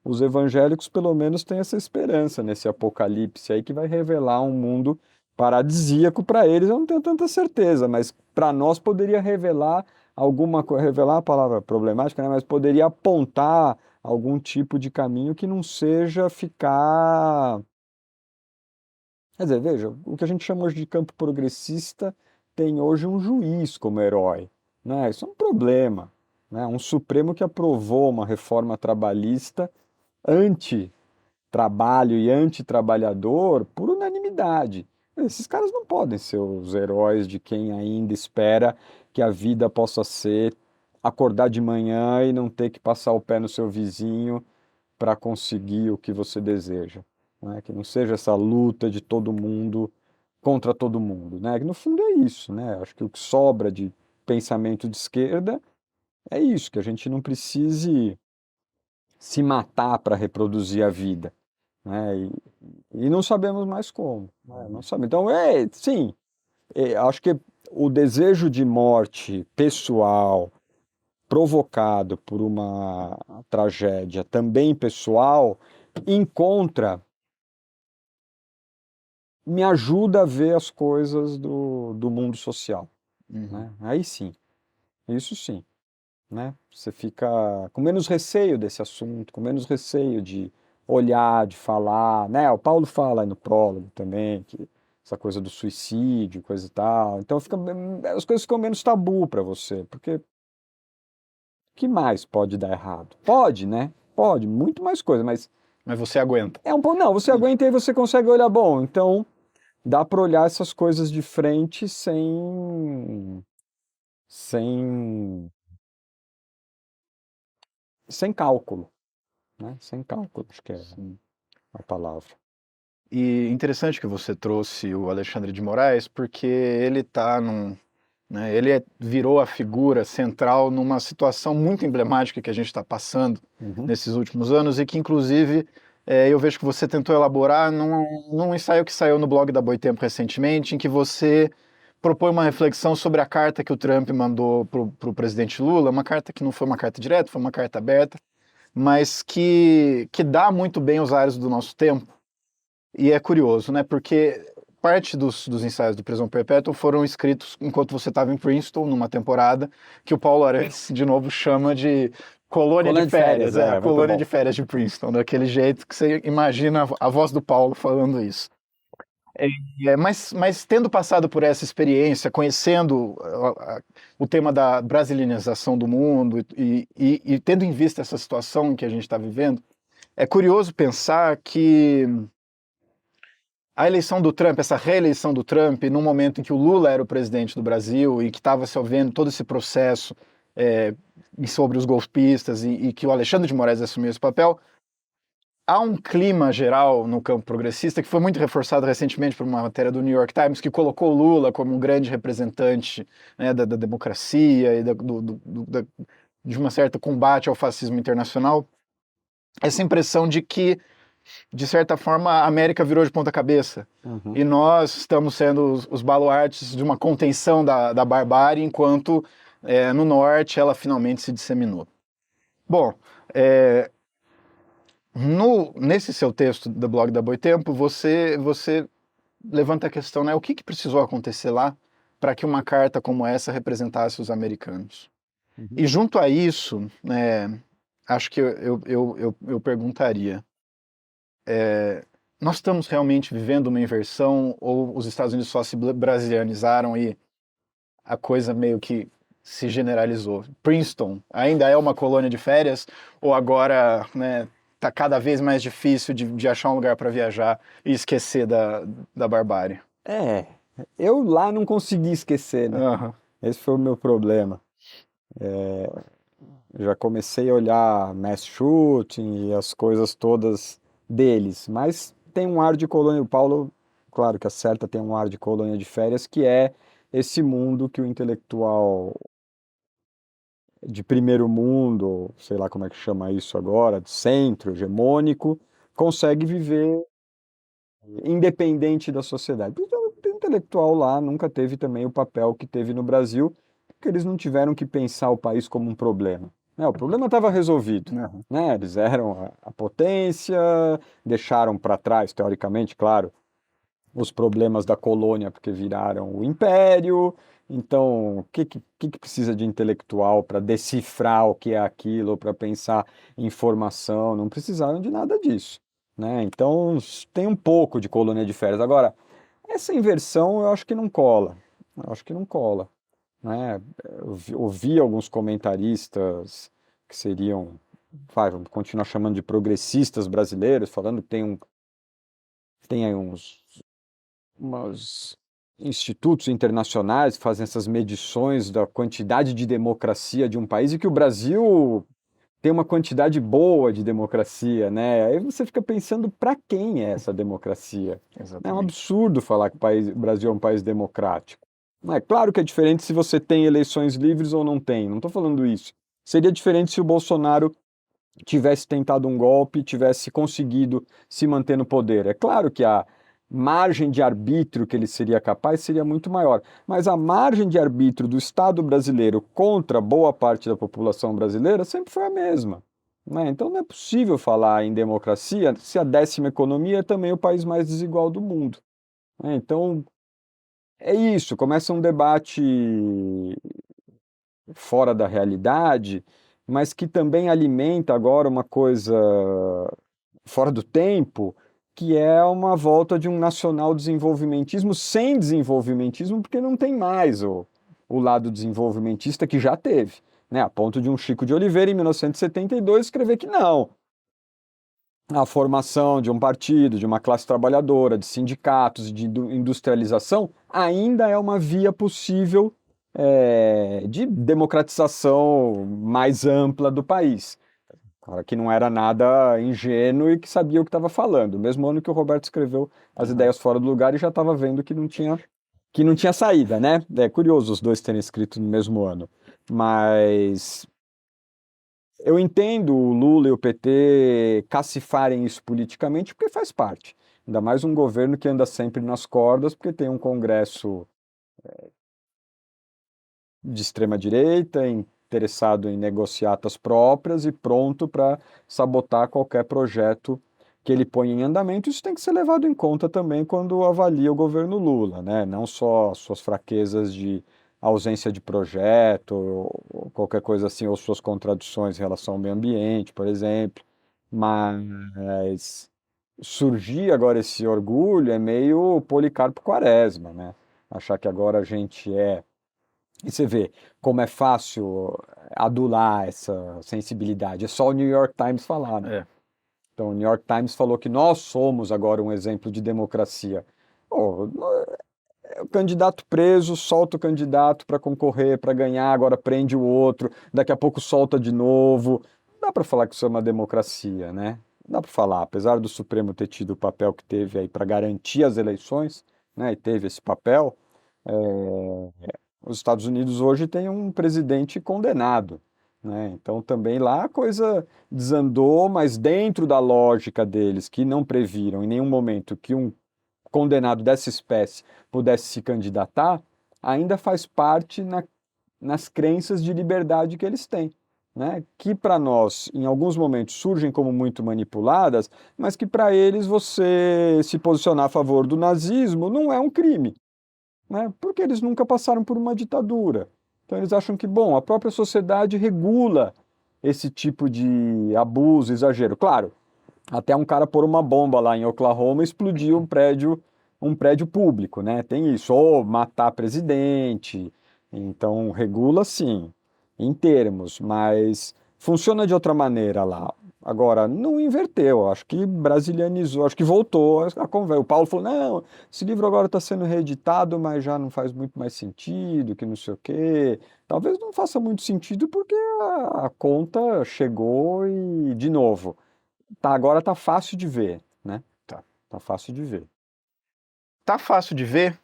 os evangélicos pelo menos têm essa esperança nesse apocalipse aí que vai revelar um mundo paradisíaco. Para eles, eu não tenho tanta certeza, mas para nós poderia revelar alguma coisa, revelar a palavra problemática, né? Mas poderia apontar algum tipo de caminho que não seja ficar... Quer dizer, veja, o que a gente chama hoje de campo progressista tem hoje um juiz como herói, né? Isso é um problema, né? Um Supremo que aprovou uma reforma trabalhista anti-trabalho e anti-trabalhador por unanimidade. Esses caras não podem ser os heróis de quem ainda espera que a vida possa ser acordar de manhã e não ter que passar o pé no seu vizinho para conseguir o que você deseja, né? Que não seja essa luta de todo mundo contra todo mundo, né? Que no fundo é isso, né? Acho que o que sobra de pensamento de esquerda é isso, que a gente não precise se matar para reproduzir a vida, né? E não sabemos mais como, né? Não sabemos. Então, sim, acho que o desejo de morte pessoal provocado por uma tragédia também pessoal encontra, me ajuda a ver as coisas do mundo social, né? Aí sim, isso sim, né? Você fica com menos receio desse assunto, com menos receio de olhar, de falar, né? O Paulo fala aí no prólogo também que essa coisa do suicídio, coisa e tal. Então as coisas ficam menos tabu para você, porque o que mais pode dar errado? Pode, né? Pode, muito mais coisa, mas Mas você aguenta. é um pouco. Não, você aguenta e aí você consegue olhar, bom, então dá para olhar essas coisas de frente sem, sem cálculo, né? Sem cálculo, acho que é Sim. a palavra. E interessante que você trouxe o Alexandre de Moraes, porque ele está virou a figura central numa situação muito emblemática que a gente está passando nesses últimos anos e que, inclusive, eu vejo que você tentou elaborar num ensaio que saiu no blog da Boitempo recentemente, em que você propõe uma reflexão sobre a carta que o Trump mandou para o presidente Lula, uma carta que não foi uma carta direta, foi uma carta aberta, mas que dá muito bem os ares do nosso tempo. E é curioso, né? Porque parte dos ensaios do Prisão Perpétua foram escritos enquanto você estava em Princeton, numa temporada, que o Paulo Arantes, de novo, chama de colônia de férias. A muito colônia bom. de férias de Princeton, daquele jeito que você imagina a voz do Paulo falando isso. Mas tendo passado por essa experiência, conhecendo o tema da brasilinização do mundo e tendo em vista essa situação que a gente está vivendo, é curioso pensar que a eleição do Trump, essa reeleição do Trump, num momento em que o Lula era o presidente do Brasil e que estava se ouvindo todo esse processo sobre os golpistas e que o Alexandre de Moraes assumiu esse papel, há um clima geral no campo progressista que foi muito reforçado recentemente por uma matéria do New York Times que colocou o Lula como um grande representante, né, da democracia e de uma certa combate ao fascismo internacional. Essa impressão de que, de certa forma, a América virou de ponta cabeça. E nós estamos sendo os baluartes de uma contenção da barbárie, enquanto no norte ela finalmente se disseminou. Bom, nesse seu texto do blog da Boitempo, você levanta a questão, né? O que precisou acontecer lá para que uma carta como essa representasse os americanos? E junto a isso, acho que eu perguntaria, nós estamos realmente vivendo uma inversão ou os Estados Unidos só se brasilianizaram e a coisa meio que se generalizou? Princeton ainda é uma colônia de férias ou agora, né, tá cada vez mais difícil de achar um lugar para viajar e esquecer da barbárie? Eu lá não consegui esquecer, né? Uhum. Esse foi o meu problema. Já comecei a olhar mass shooting e as coisas todas deles, mas tem um ar de colônia. O Paulo, claro que acerta, tem um ar de colônia de férias, que é esse mundo que o intelectual de primeiro mundo, sei lá como é que chama isso agora, de centro, hegemônico, consegue viver independente da sociedade. Então, o intelectual lá nunca teve também o papel que teve no Brasil, porque eles não tiveram que pensar o país como um problema. O problema estava resolvido. Uhum. Eles eram a potência, deixaram para trás, teoricamente, claro, os problemas da colônia, porque viraram o império. Então, o que precisa de intelectual para decifrar o que é aquilo, para pensar em informação? Não precisaram de nada disso. Então, tem um pouco de colônia de férias. Agora, essa inversão eu acho que não cola. Eu acho que não cola. Eu ouvi alguns comentaristas que seriam, vamos continuar chamando de progressistas brasileiros, falando que tem aí uns institutos internacionais que fazem essas medições da quantidade de democracia de um país e que o Brasil tem uma quantidade boa de democracia, né? Aí você fica pensando para quem é essa democracia? É um absurdo falar que o Brasil é um país democrático. É claro que é diferente se você tem eleições livres ou não tem, não estou falando isso. Seria diferente se o Bolsonaro tivesse tentado um golpe, tivesse conseguido se manter no poder. É claro que a margem de arbítrio que ele seria capaz seria muito maior, mas a margem de arbítrio do Estado brasileiro contra boa parte da população brasileira sempre foi a mesma. Então não é possível falar em democracia se a 10ª economia é também o país mais desigual do mundo. Então é isso, começa um debate fora da realidade, mas que também alimenta agora uma coisa fora do tempo, que é uma volta de um nacional-desenvolvimentismo sem desenvolvimentismo, porque não tem mais o lado desenvolvimentista que já teve, né? A ponto de um Chico de Oliveira, em 1972, escrever que não. A formação de um partido, de uma classe trabalhadora, de sindicatos, de industrialização, ainda é uma via possível de democratização mais ampla do país. Cara que não era nada ingênuo e que sabia o que estava falando. Mesmo ano que o Roberto escreveu As Ideias Fora do Lugar e já estava vendo que não tinha saída, né? É curioso os dois terem escrito no mesmo ano. Mas eu entendo o Lula e o PT cacifarem isso politicamente porque faz parte. Ainda mais um governo que anda sempre nas cordas porque tem um Congresso de extrema-direita, interessado em negociatas próprias e pronto para sabotar qualquer projeto que ele põe em andamento. Isso tem que ser levado em conta também quando avalia o governo Lula, né? Não só suas fraquezas de ausência de projeto, ou qualquer coisa assim, ou suas contradições em relação ao meio ambiente, por exemplo, mas surgir agora esse orgulho é meio Policarpo Quaresma, né? Achar que agora a gente e você vê como é fácil adular essa sensibilidade. É só o New York Times falar, né? É. Então, o New York Times falou que nós somos agora um exemplo de democracia. Pô, o candidato preso, solta o candidato para concorrer, para ganhar, agora prende o outro, daqui a pouco solta de novo. Não dá para falar que isso é uma democracia, né? Não dá para falar, apesar do Supremo ter tido o papel que teve aí para garantir as eleições, né? E teve esse papel. Os Estados Unidos hoje tem um presidente condenado, né? Então também lá a coisa desandou, mas dentro da lógica deles, que não previram em nenhum momento que um condenado dessa espécie pudesse se candidatar, ainda faz parte nas crenças de liberdade que eles têm, né? Que para nós, em alguns momentos, surgem como muito manipuladas, mas que para eles você se posicionar a favor do nazismo não é um crime, né? Porque eles nunca passaram por uma ditadura. Então eles acham que, bom, a própria sociedade regula esse tipo de abuso, exagero. Claro, até um cara pôr uma bomba lá em Oklahoma e explodir um prédio público, né? Tem isso, ou matar presidente. Então regula sim, em termos, mas funciona de outra maneira lá. Agora, não inverteu, acho que brasilianizou, acho que voltou a conversa. O Paulo falou, não, esse livro agora está sendo reeditado, mas já não faz muito mais sentido, que não sei o quê. Talvez não faça muito sentido porque a conta chegou e, de novo, agora tá fácil de ver, né? Tá fácil de ver. Tá fácil de ver,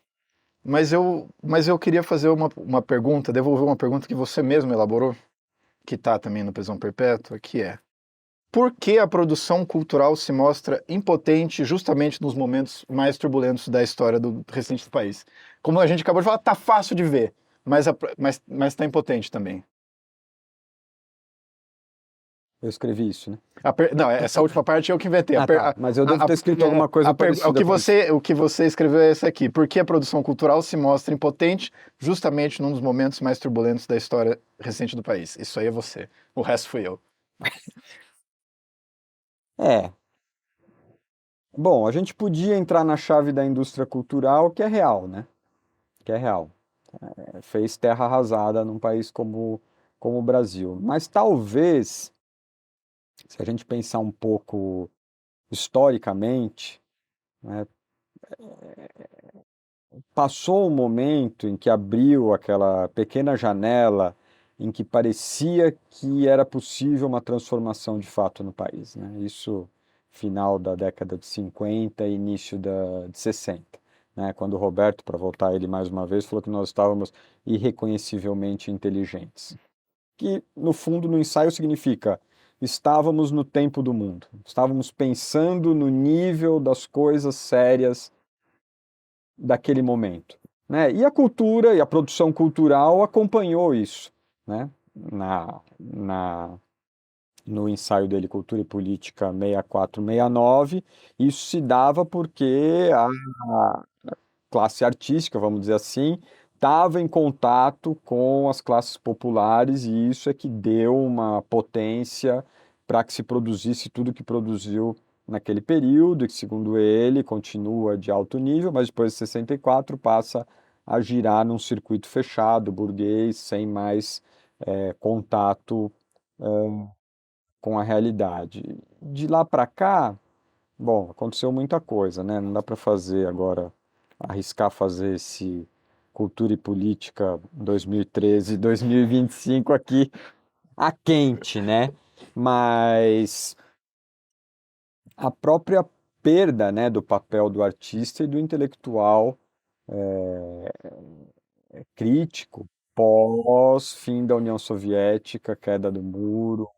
mas eu queria fazer uma pergunta, devolver uma pergunta que você mesmo elaborou, que está também no Prisão Perpétua, que é: por que a produção cultural se mostra impotente justamente nos momentos mais turbulentos da história do recente do país? Como a gente acabou de falar, tá fácil de ver, mas tá impotente também. Eu escrevi isso, né? Não, essa última parte eu que inventei. Tá. Mas eu devo ter escrito alguma coisa parecida. O que você escreveu é esse aqui. Por que a produção cultural se mostra impotente justamente num dos momentos mais turbulentos da história recente do país? Isso aí é você. O resto fui eu. É. Bom, a gente podia entrar na chave da indústria cultural, que é real, né? Que é real. Fez terra arrasada num país como o Brasil. Mas talvez, se a gente pensar um pouco historicamente, né, passou um momento em que abriu aquela pequena janela em que parecia que era possível uma transformação de fato no país, né? Isso final da década de 50 e início de 60, né? Quando o Roberto, para voltar a ele mais uma vez, falou que nós estávamos irreconhecivelmente inteligentes. Que, no fundo, no ensaio significa estávamos no tempo do mundo, estávamos pensando no nível das coisas sérias daquele momento, né? E a cultura e a produção cultural acompanhou isso, né? No ensaio dele Cultura e Política 64-69, isso se dava porque a classe artística, vamos dizer assim, estava em contato com as classes populares e isso é que deu uma potência para que se produzisse tudo que produziu naquele período, e que, segundo ele, continua de alto nível, mas depois de 64 passa a girar num circuito fechado, burguês, sem mais contato com a realidade. De lá para cá, bom, aconteceu muita coisa, né? Não dá para fazer agora, arriscar fazer esse Cultura e Política 2013, 2025 aqui a quente, né? Mas a própria perda, né, do papel do artista e do intelectual crítico pós fim da União Soviética, queda do muro,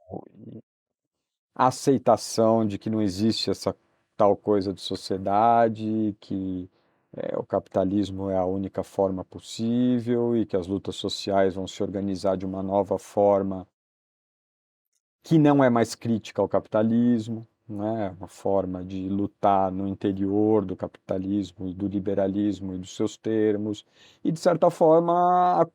a aceitação de que não existe essa tal coisa de sociedade, que o capitalismo é a única forma possível e que as lutas sociais vão se organizar de uma nova forma que não é mais crítica ao capitalismo, né? Uma forma de lutar no interior do capitalismo e do liberalismo e dos seus termos, e de certa forma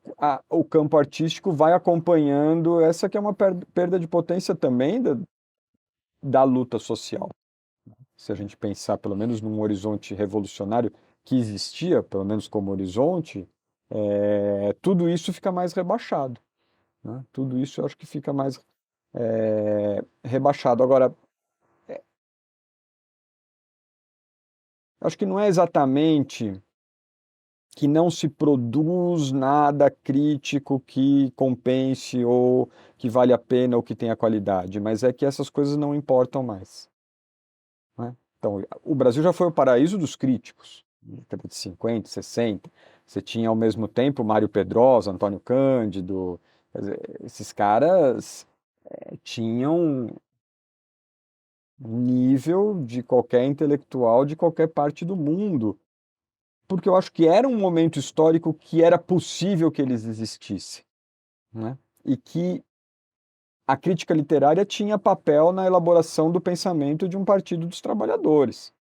o campo artístico vai acompanhando essa que é uma perda de potência também da luta social. Se a gente pensar pelo menos num horizonte revolucionário que existia, pelo menos como horizonte, tudo isso fica mais rebaixado, né? Tudo isso eu acho que fica mais rebaixado. Agora, acho que não é exatamente que não se produz nada crítico que compense ou que vale a pena ou que tenha qualidade, mas é que essas coisas não importam mais, né? Então, o Brasil já foi o paraíso dos críticos, na década de 50, 60. Você tinha ao mesmo tempo Mário Pedrosa, Antônio Cândido, quer dizer, esses caras tinham nível de qualquer intelectual de qualquer parte do mundo, porque eu acho que era um momento histórico que era possível que eles existissem, né? E que a crítica literária tinha papel na elaboração do pensamento de um partido dos trabalhadores,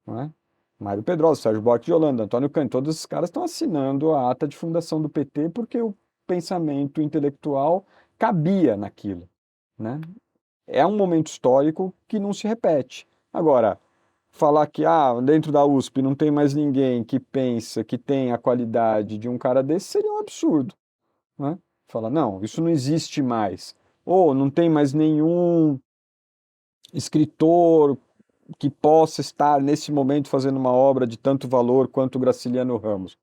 né? Mário Pedrosa, Sérgio Buarque de Holanda, Antônio Cândido, todos esses caras estão assinando a ata de fundação do PT porque o pensamento intelectual cabia naquilo, né? É um momento histórico que não se repete. Agora, falar que dentro da USP não tem mais ninguém que pensa que tem a qualidade de um cara desse seria um absurdo, né? Falar, não, isso não existe mais. Ou não tem mais nenhum escritor que possa estar nesse momento fazendo uma obra de tanto valor quanto o Graciliano Ramos.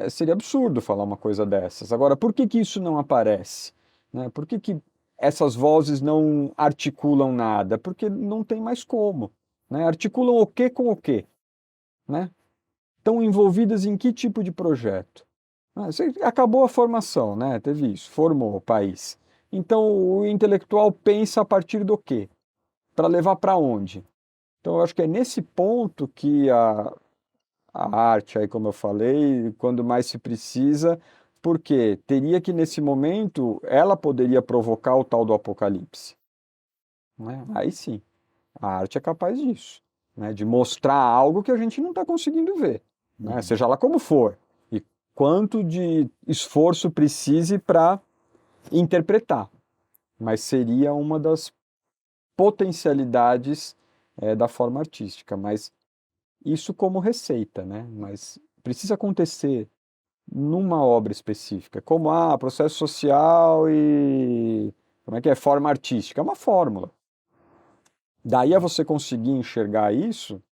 Seria absurdo falar uma coisa dessas. Agora, por que que isso não aparece, né? Por que que essas vozes não articulam nada? Porque não tem mais como, né? Articulam o quê com o quê, né? Estão envolvidas em que tipo de projeto? Acabou a formação, né? Teve isso, formou o país. Então, o intelectual pensa a partir do quê? Para levar para onde? Então, eu acho que é nesse ponto que a arte, aí, como eu falei, quando mais se precisa, porque teria que, nesse momento, ela poderia provocar o tal do apocalipse, né? Aí sim, a arte é capaz disso, né? De mostrar algo que a gente não está conseguindo ver, né? Seja lá como for, e quanto de esforço precise para interpretar, mas seria uma das potencialidades da forma artística, mas isso como receita, né? Mas precisa acontecer numa obra específica, como processo social e como é que é? Forma artística, é uma fórmula. Daí a você conseguir enxergar isso,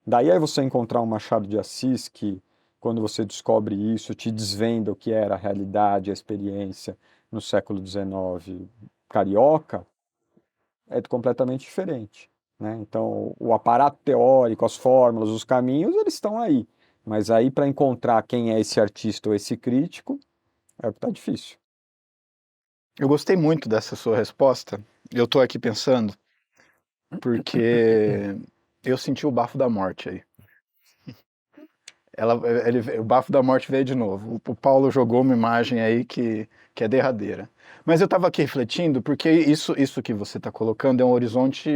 daí a você encontrar um Machado de Assis que, quando você descobre isso, te desvenda o que era a realidade, a experiência no século XIX carioca, é completamente diferente, né? Então, o aparato teórico, as fórmulas, os caminhos, eles estão aí. Mas aí, para encontrar quem é esse artista ou esse crítico, é o que está difícil. Eu gostei muito dessa sua resposta. Eu estou aqui pensando, porque eu senti o bafo da morte aí. O bafo da morte veio de novo. O Paulo jogou uma imagem aí que é derradeira. Mas eu estava aqui refletindo, porque isso que você está colocando é um horizonte,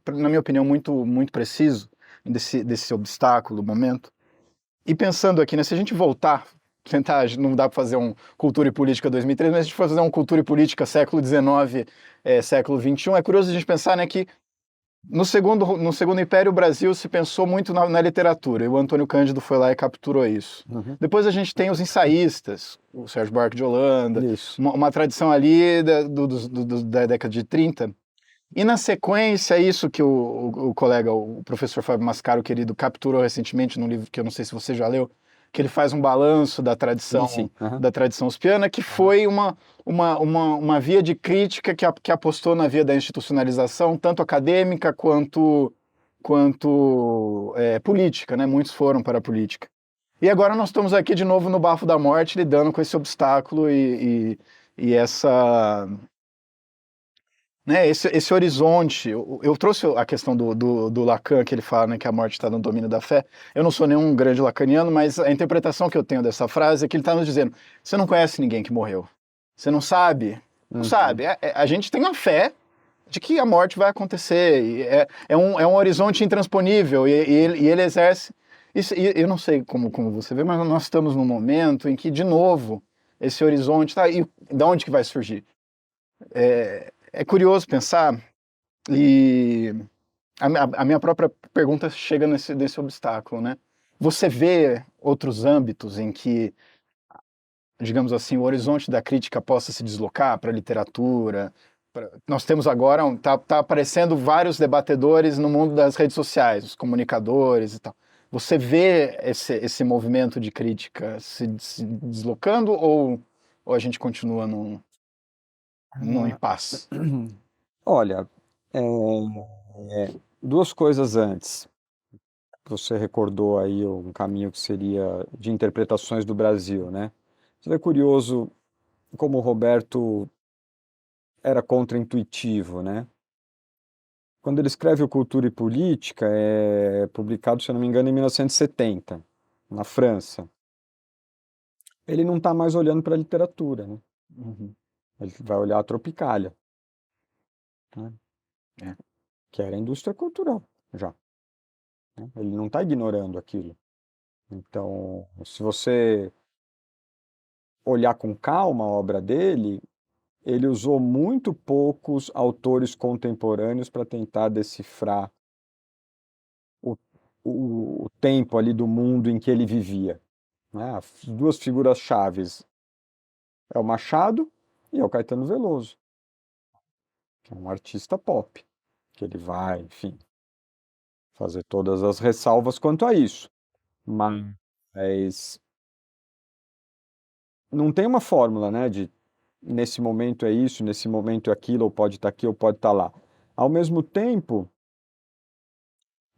na minha opinião, muito, muito preciso desse obstáculo, momento. E pensando aqui, né, se a gente voltar, tentar, não dá para fazer um Cultura e Política 2003, mas a gente fazer um Cultura e Política século XIX, século XXI, é curioso a gente pensar, né, que No segundo Império, o Brasil se pensou muito na literatura, e o Antônio Cândido foi lá e capturou isso. Depois a gente tem os ensaístas, o Sérgio Buarque de Holanda, Isso. uma tradição ali da década de 30. E na sequência, isso que o colega, o professor Fábio Mascaro, querido, capturou recentemente num livro que eu não sei se você já leu, que ele faz um balanço da tradição, Sim. da tradição uspiana, que foi uma via de crítica que apostou na via da institucionalização, tanto acadêmica quanto política, né? Muitos foram para a política. E agora nós estamos aqui de novo no bafo da morte, lidando com esse obstáculo e essa... Né, esse horizonte. Eu trouxe a questão do Lacan, que ele fala, né, que a morte está no domínio da fé. Eu não sou nenhum grande lacaniano, mas a interpretação que eu tenho dessa frase é que ele está nos dizendo: você não conhece ninguém que morreu. Você não sabe. Não sabe. A gente tem a fé de que a morte vai acontecer. É um horizonte intransponível e ele exerce. Isso, e eu não sei como você vê, mas nós estamos num momento em que, de novo, esse horizonte está. E de onde que vai surgir? É curioso pensar, e a minha própria pergunta chega nesse obstáculo, né? Você vê outros âmbitos em que, digamos assim, o horizonte da crítica possa se deslocar para a literatura? Nós temos agora, tá aparecendo vários debatedores no mundo das redes sociais, os comunicadores e tal. Você vê esse movimento de crítica se deslocando ou a gente continua num impasse? Olha, duas coisas antes. Você recordou aí um caminho que seria de interpretações do Brasil, né? Isso é curioso como o Roberto era contraintuitivo, né? Quando ele escreve o Cultura e Política, é publicado, se eu não me engano, em 1970, na França. Ele não está mais olhando para a literatura, né? Ele vai olhar a Tropicália, né? Que era a indústria cultural já, né? Ele não está ignorando aquilo. Então, se você olhar com calma a obra dele, ele usou muito poucos autores contemporâneos para tentar decifrar o, o tempo ali do mundo em que ele vivia, né? As duas figuras chaves é o Machado e é o Caetano Veloso, que é um artista pop, que ele vai, enfim, fazer todas as ressalvas quanto a isso. Mas não tem uma fórmula, né, de nesse momento é isso, nesse momento é aquilo, ou pode estar aqui, ou pode estar lá. Ao mesmo tempo,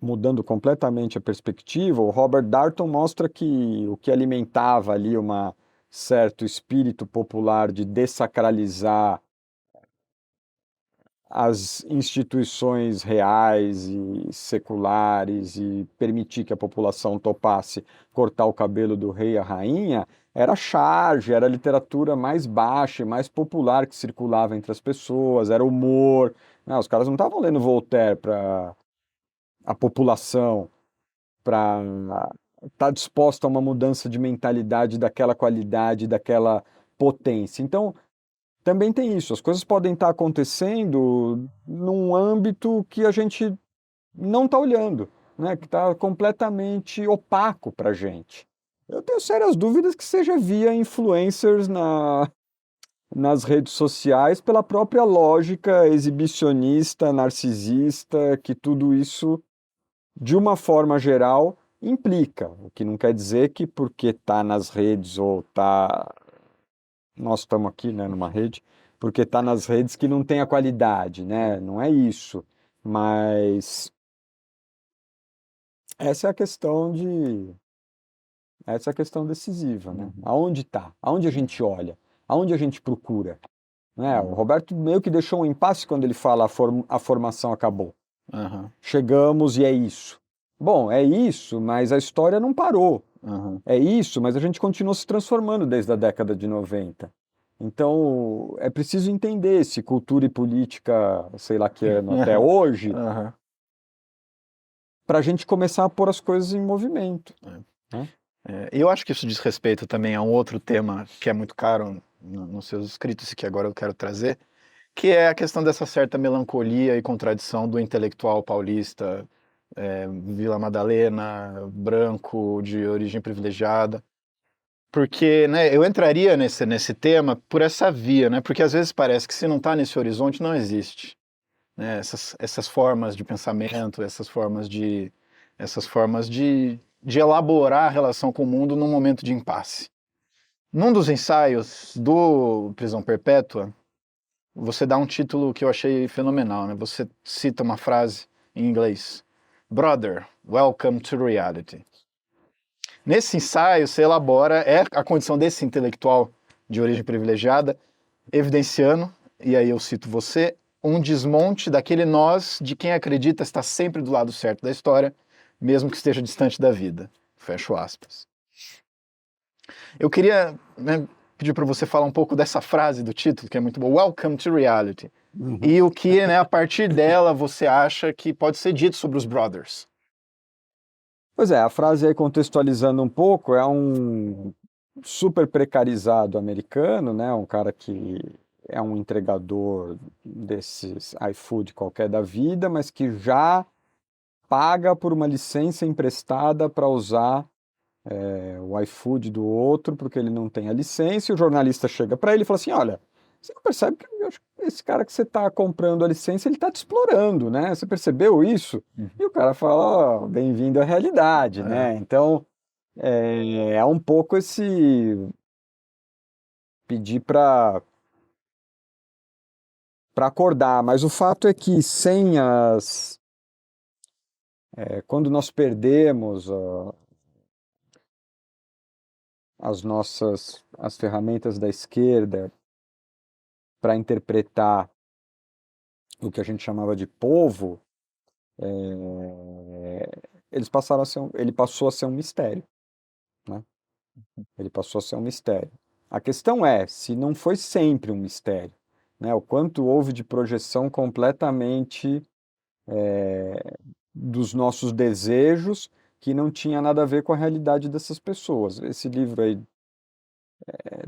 mudando completamente a perspectiva, o Robert Darnton mostra que o que alimentava ali um certo espírito popular de dessacralizar as instituições reais e seculares e permitir que a população topasse cortar o cabelo do rei e a rainha, era charge, era a literatura mais baixa e mais popular que circulava entre as pessoas, era humor. Não, os caras não estavam lendo Voltaire para a população, para estar disposta a uma mudança de mentalidade daquela qualidade, daquela potência. Então, também tem isso, as coisas podem estar acontecendo num âmbito que a gente não está olhando, né? Que está completamente opaco para a gente. Eu tenho sérias dúvidas que seja via influencers nas redes sociais, pela própria lógica exibicionista, narcisista, que tudo isso, de uma forma geral, implica. O que não quer dizer que porque está nas redes ou está nós estamos aqui, né, numa rede, porque está nas redes que não tem a qualidade, né? Não é isso. Mas essa é a questão essa é a questão decisiva, né? Aonde está? Aonde a gente olha? Aonde a gente procura? Né? O Roberto meio que deixou um impasse quando ele fala a formação acabou. Chegamos e é isso. Bom, é isso, mas a história não parou. É isso, mas a gente continuou se transformando desde a década de 90. Então, é preciso entender se cultura e política, sei lá que ano, até hoje, para a gente começar a pôr as coisas em movimento. Né? Eu acho que isso diz respeito também a um outro tema que é muito caro nos seus escritos e que agora eu quero trazer, que é a questão dessa certa melancolia e contradição do intelectual paulista, Vila Madalena, branco, de origem privilegiada. Porque, né, eu entraria nesse tema por essa via, né? Porque às vezes parece que se não está nesse horizonte, não existe. Né? Essas formas de pensamento, essas formas de elaborar a relação com o mundo num momento de impasse. Num dos ensaios do Prisão Perpétua, você dá um título que eu achei fenomenal, né? Você cita uma frase em inglês: Brother, welcome to reality. Nesse ensaio, você elabora a condição desse intelectual de origem privilegiada, evidenciando, e aí eu cito você, um desmonte daquele nós de quem acredita estar sempre do lado certo da história, mesmo que esteja distante da vida. Fecho aspas. Eu queria, né, pedir para você falar um pouco dessa frase do título, que é muito boa, Welcome to Reality. E o que, né, a partir dela, você acha que pode ser dito sobre os Brothers? Pois é, a frase aí contextualizando um pouco, é um super precarizado americano, né? Um cara que é um entregador desses iFood qualquer da vida, mas que já paga por uma licença emprestada para usar o iFood do outro, porque ele não tem a licença, e o jornalista chega para ele e fala assim, olha, você não percebe que esse cara que você está comprando a licença, ele está te explorando, né? Você percebeu isso? E o cara fala, ó, bem-vindo à realidade, né? Então, é um pouco esse pedir para acordar, mas o fato é que sem quando nós perdemos as ferramentas da esquerda para interpretar o que a gente chamava de povo, ele passou a ser um mistério, né? Ele passou a ser um mistério. A questão é se não foi sempre um mistério, né? O quanto houve de projeção completamente dos nossos desejos que não tinha nada a ver com a realidade dessas pessoas. Esse livro aí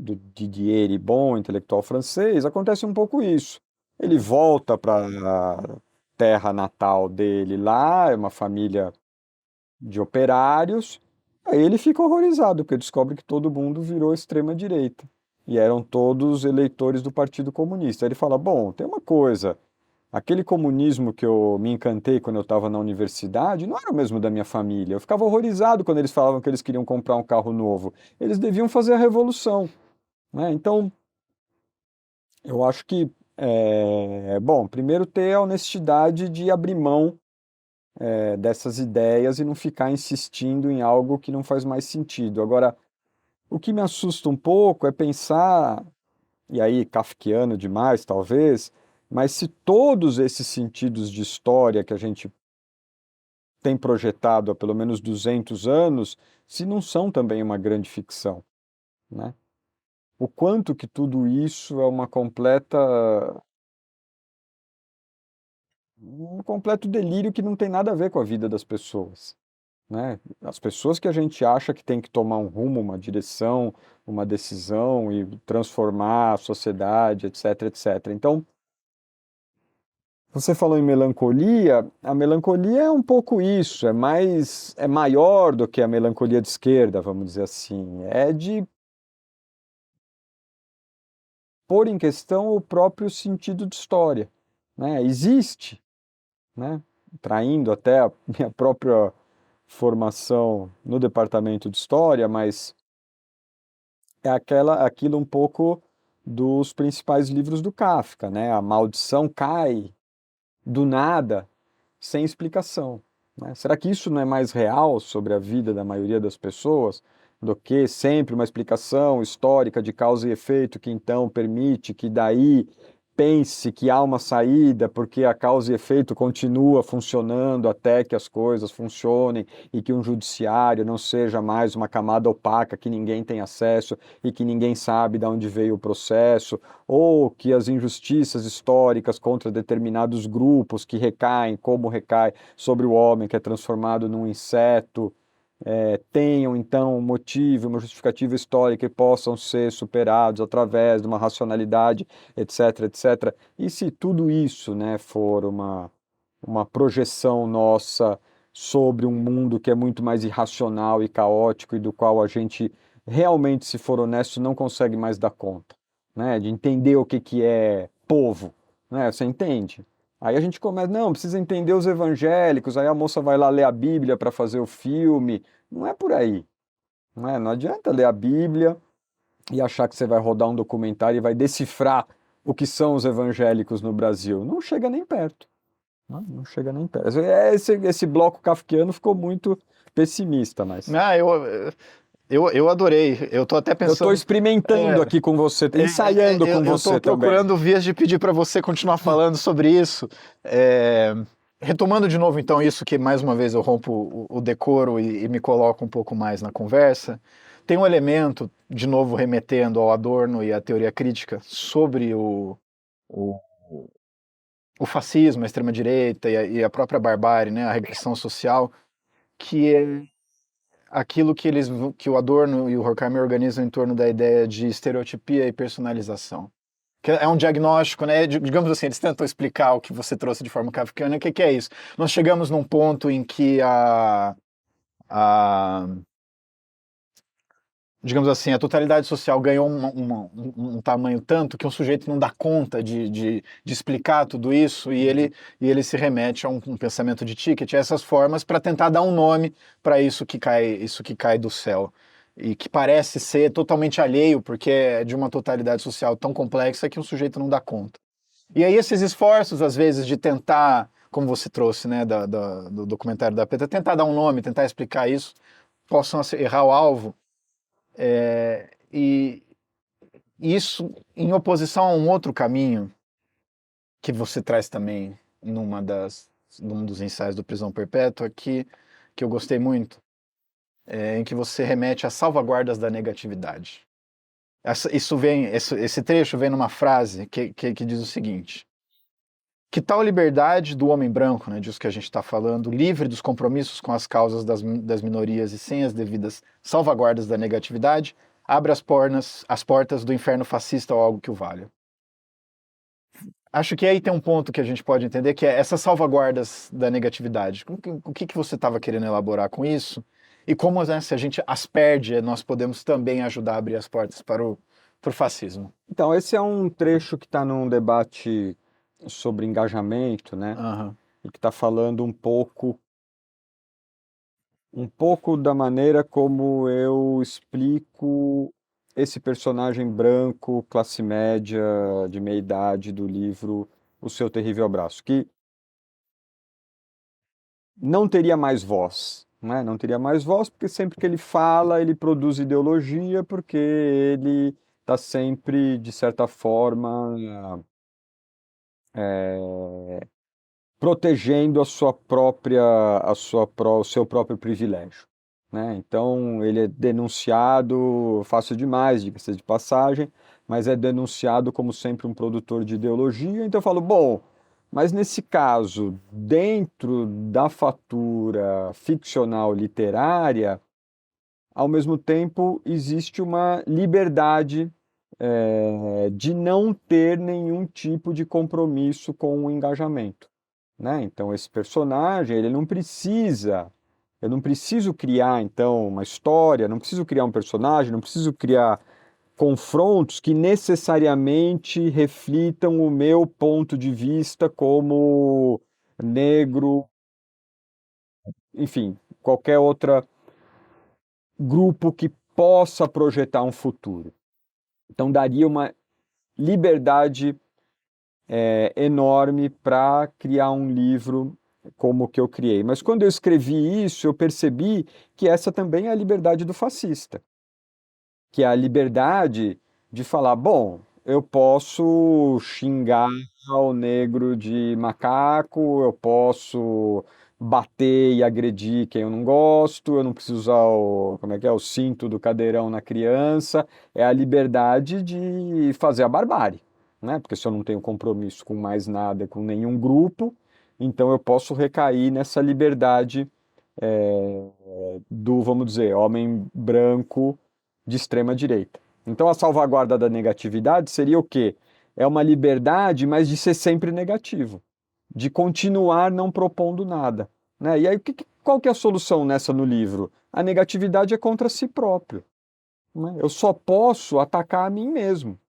do Didier Ribon, intelectual francês, acontece um pouco isso. Ele volta para a terra natal dele lá, é uma família de operários, aí ele fica horrorizado, porque descobre que todo mundo virou extrema-direita. E eram todos eleitores do Partido Comunista. Aí ele fala, bom, tem uma coisa, aquele comunismo que eu me encantei quando eu estava na universidade não era o mesmo da minha família. Eu ficava horrorizado quando eles falavam que eles queriam comprar um carro novo. Eles deviam fazer a revolução, né? Então, eu acho que bom, primeiro ter a honestidade de abrir mão dessas ideias e não ficar insistindo em algo que não faz mais sentido. Agora, o que me assusta um pouco é pensar, e aí kafkiano demais talvez, mas se todos esses sentidos de história que a gente tem projetado há pelo menos 200 anos, se não são também uma grande ficção, né? O quanto que tudo isso é um completo delírio que não tem nada a ver com a vida das pessoas, né? As pessoas que a gente acha que tem que tomar um rumo, uma direção, uma decisão e transformar a sociedade, etc, etc. Então, você falou em melancolia, a melancolia é um pouco isso, é maior do que a melancolia de esquerda, vamos dizer assim, é de pôr em questão o próprio sentido de história, né? Existe, né? Traindo até a minha própria formação no departamento de história, mas é aquilo um pouco dos principais livros do Kafka, né? A maldição cai do nada, sem explicação, né? Será que isso não é mais real sobre a vida da maioria das pessoas do que sempre uma explicação histórica de causa e efeito que então permite que daí pense que há uma saída porque a causa e efeito continua funcionando até que as coisas funcionem e que um judiciário não seja mais uma camada opaca que ninguém tem acesso e que ninguém sabe de onde veio o processo, ou que as injustiças históricas contra determinados grupos que recaem, como recai sobre o homem que é transformado num inseto, tenham então um motivo, uma justificativa histórica e possam ser superados através de uma racionalidade, etc, etc. E se tudo isso, né, for uma projeção nossa sobre um mundo que é muito mais irracional e caótico e do qual a gente realmente, se for honesto, não consegue mais dar conta, né? De entender o que que é povo, né? Você entende? Aí a gente começa, não, precisa entender os evangélicos, aí a moça vai lá ler a Bíblia para fazer o filme. Não é por aí, não é? Não adianta ler a Bíblia e achar que você vai rodar um documentário e vai decifrar o que são os evangélicos no Brasil. Não chega nem perto. Não chega nem perto. Esse bloco kafkiano ficou muito pessimista, mas Ah, eu adorei. Eu tô até eu estou pensando. experimentando aqui com você, ensaiando com Eu você estou também. procurando vias de pedir para você continuar falando sobre isso. É, retomando de novo, então, isso que mais uma vez eu rompo o decoro e me coloco um pouco mais na conversa. Tem um elemento, de novo remetendo ao Adorno e à teoria crítica sobre o, o fascismo, a extrema-direita e a própria barbárie, né, a regressão social, que é aquilo que o Adorno e o Horkheimer organizam em torno da ideia de estereotipia e personalização. Que é um diagnóstico, né? Digamos assim, eles tentam explicar o que você trouxe de forma kafkiana. O que é isso? Nós chegamos num ponto em que a digamos assim, a totalidade social ganhou um tamanho tanto que um sujeito não dá conta de explicar tudo isso e ele se remete a um pensamento de ticket, a essas formas para tentar dar um nome para isso que cai do céu e que parece ser totalmente alheio porque é de uma totalidade social tão complexa que um sujeito não dá conta. E aí esses esforços, às vezes, de tentar, como você trouxe, né, do documentário da PETA, tentar dar um nome, tentar explicar isso, possam errar o alvo. E isso em oposição a um outro caminho que você traz também num dos ensaios do Prisão Perpétua, que eu gostei muito, em que você remete às salvaguardas da negatividade. Esse trecho vem numa frase que diz o seguinte: que tal liberdade do homem branco, né, disso que a gente está falando, livre dos compromissos com as causas das minorias e sem as devidas salvaguardas da negatividade, abre as portas do inferno fascista ou algo que o valha. Acho que aí tem um ponto que a gente pode entender, que é essas salvaguardas da negatividade. O que você estava querendo elaborar com isso? E como, né, se a gente as perde, nós podemos também ajudar a abrir as portas para o fascismo. Então, esse é um trecho que está num debate sobre engajamento, né? Uhum. E que está falando um pouco da maneira como eu explico esse personagem branco, classe média, de meia idade do livro O Seu Terrível Abraço, que não teria mais voz, né? Não teria mais voz porque sempre que ele fala, ele produz ideologia, porque ele está sempre, de certa forma, protegendo o seu próprio privilégio, né? Então ele é denunciado, fácil demais, diga-se de passagem, mas é denunciado como sempre um produtor de ideologia. Então eu falo, bom, mas nesse caso, dentro da fatura ficcional literária, ao mesmo tempo existe uma liberdade de não ter nenhum tipo de compromisso com o engajamento, né? Então esse personagem, ele não precisa, eu não preciso criar então uma história, não preciso criar um personagem, não preciso criar confrontos que necessariamente reflitam o meu ponto de vista como negro, enfim, qualquer outro grupo que possa projetar um futuro. Então daria uma liberdade enorme para criar um livro como o que eu criei. Mas quando eu escrevi isso, eu percebi que essa também é a liberdade do fascista, que é a liberdade de falar, bom, eu posso xingar o negro de macaco, eu posso bater e agredir quem eu não gosto, eu não preciso usar o cinto do cadeirão na criança, é a liberdade de fazer a barbárie, né? Porque se eu não tenho compromisso com mais nada, com nenhum grupo, então eu posso recair nessa liberdade do, vamos dizer, homem branco de extrema direita. Então a salvaguarda da negatividade seria o quê? É uma liberdade, mas de ser sempre negativo, de continuar não propondo nada, né? E aí qual que é a solução nessa no livro? A negatividade é contra si próprio, né? Eu só posso atacar a mim mesmo.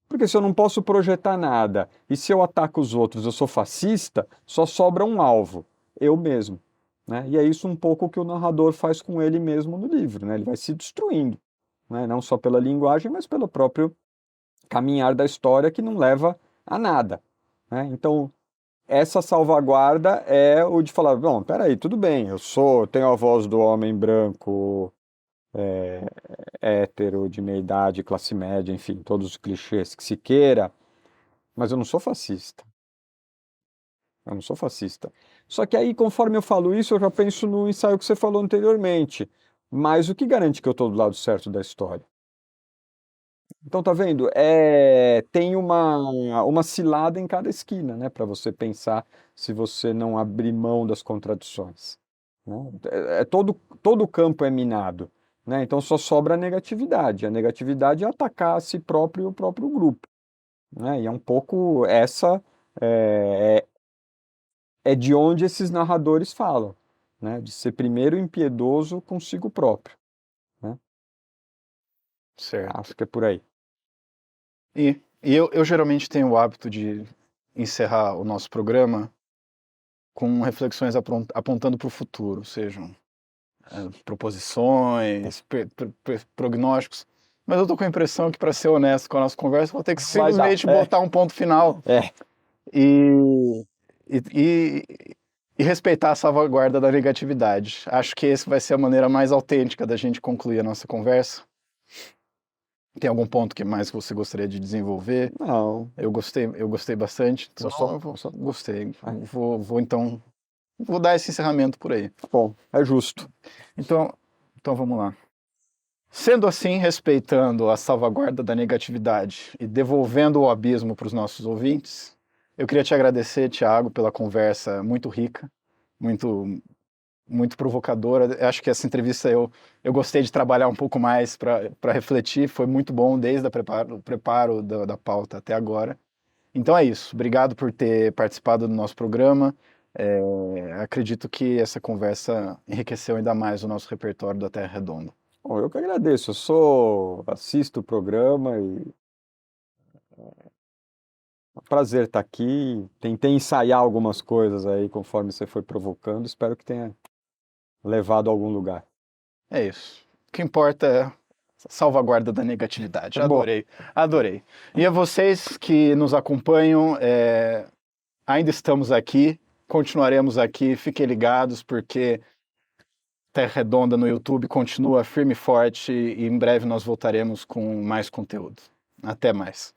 Porque se eu não posso projetar nada e se eu ataco os outros, eu sou fascista, só sobra um alvo, eu mesmo, né? E é isso um pouco que o narrador faz com ele mesmo no livro, né? Ele vai se destruindo, né? Não só pela linguagem, mas pelo próprio caminhar da história que não leva a nada, né? Então, essa salvaguarda é o de falar, bom, peraí, tudo bem, tenho a voz do homem branco, hétero, de meia idade, classe média, enfim, todos os clichês que se queira, mas eu não sou fascista. Eu não sou fascista. Só que aí, conforme eu falo isso, eu já penso no ensaio que você falou anteriormente. Mas o que garante que eu estou do lado certo da história? Então, tá vendo? Tem uma cilada em cada esquina, né? Para você pensar se você não abrir mão das contradições, né? Todo o campo é minado, né? Então só sobra a negatividade. A negatividade é atacar a si próprio e o próprio grupo, né? E é um pouco é, é de onde esses narradores falam, né? De ser primeiro impiedoso consigo próprio, né? Certo. Acho que é por aí. E eu geralmente tenho o hábito de encerrar o nosso programa com reflexões apontando para o futuro, sejam proposições, prognósticos. Mas eu tô com a impressão que, para ser honesto com a nossa conversa, vou ter que Vai dar, simplesmente botar um ponto final É, e, e, e respeitar a salvaguarda da negatividade. Acho que essa vai ser a maneira mais autêntica da gente concluir a nossa conversa. Tem algum ponto que mais você gostaria de desenvolver? não, Eu gostei bastante. Gostou? Gostei. Então, vou dar esse encerramento por aí. Bom, é justo. Então vamos lá. Sendo assim, respeitando a salvaguarda da negatividade e devolvendo o abismo para os nossos ouvintes, eu queria te agradecer, Thiago, pela conversa muito rica, muito provocadora. Eu acho que essa entrevista eu gostei de trabalhar um pouco mais para refletir, foi muito bom desde o preparo da pauta até agora. Então é isso, obrigado por ter participado do nosso programa. Acredito que essa conversa enriqueceu ainda mais o nosso repertório da Terra Redonda. Bom, eu que agradeço. Assisto o programa e é um prazer estar aqui. Tentei ensaiar algumas coisas aí conforme você foi provocando. Espero que tenha levado a algum lugar. É isso. O que importa é a salvaguarda da negatividade. Tá bom. Adorei. E a vocês que nos acompanham, ainda estamos aqui, continuaremos aqui, fiquem ligados, porque Terra Redonda no YouTube continua firme e forte e em breve nós voltaremos com mais conteúdo. Até mais.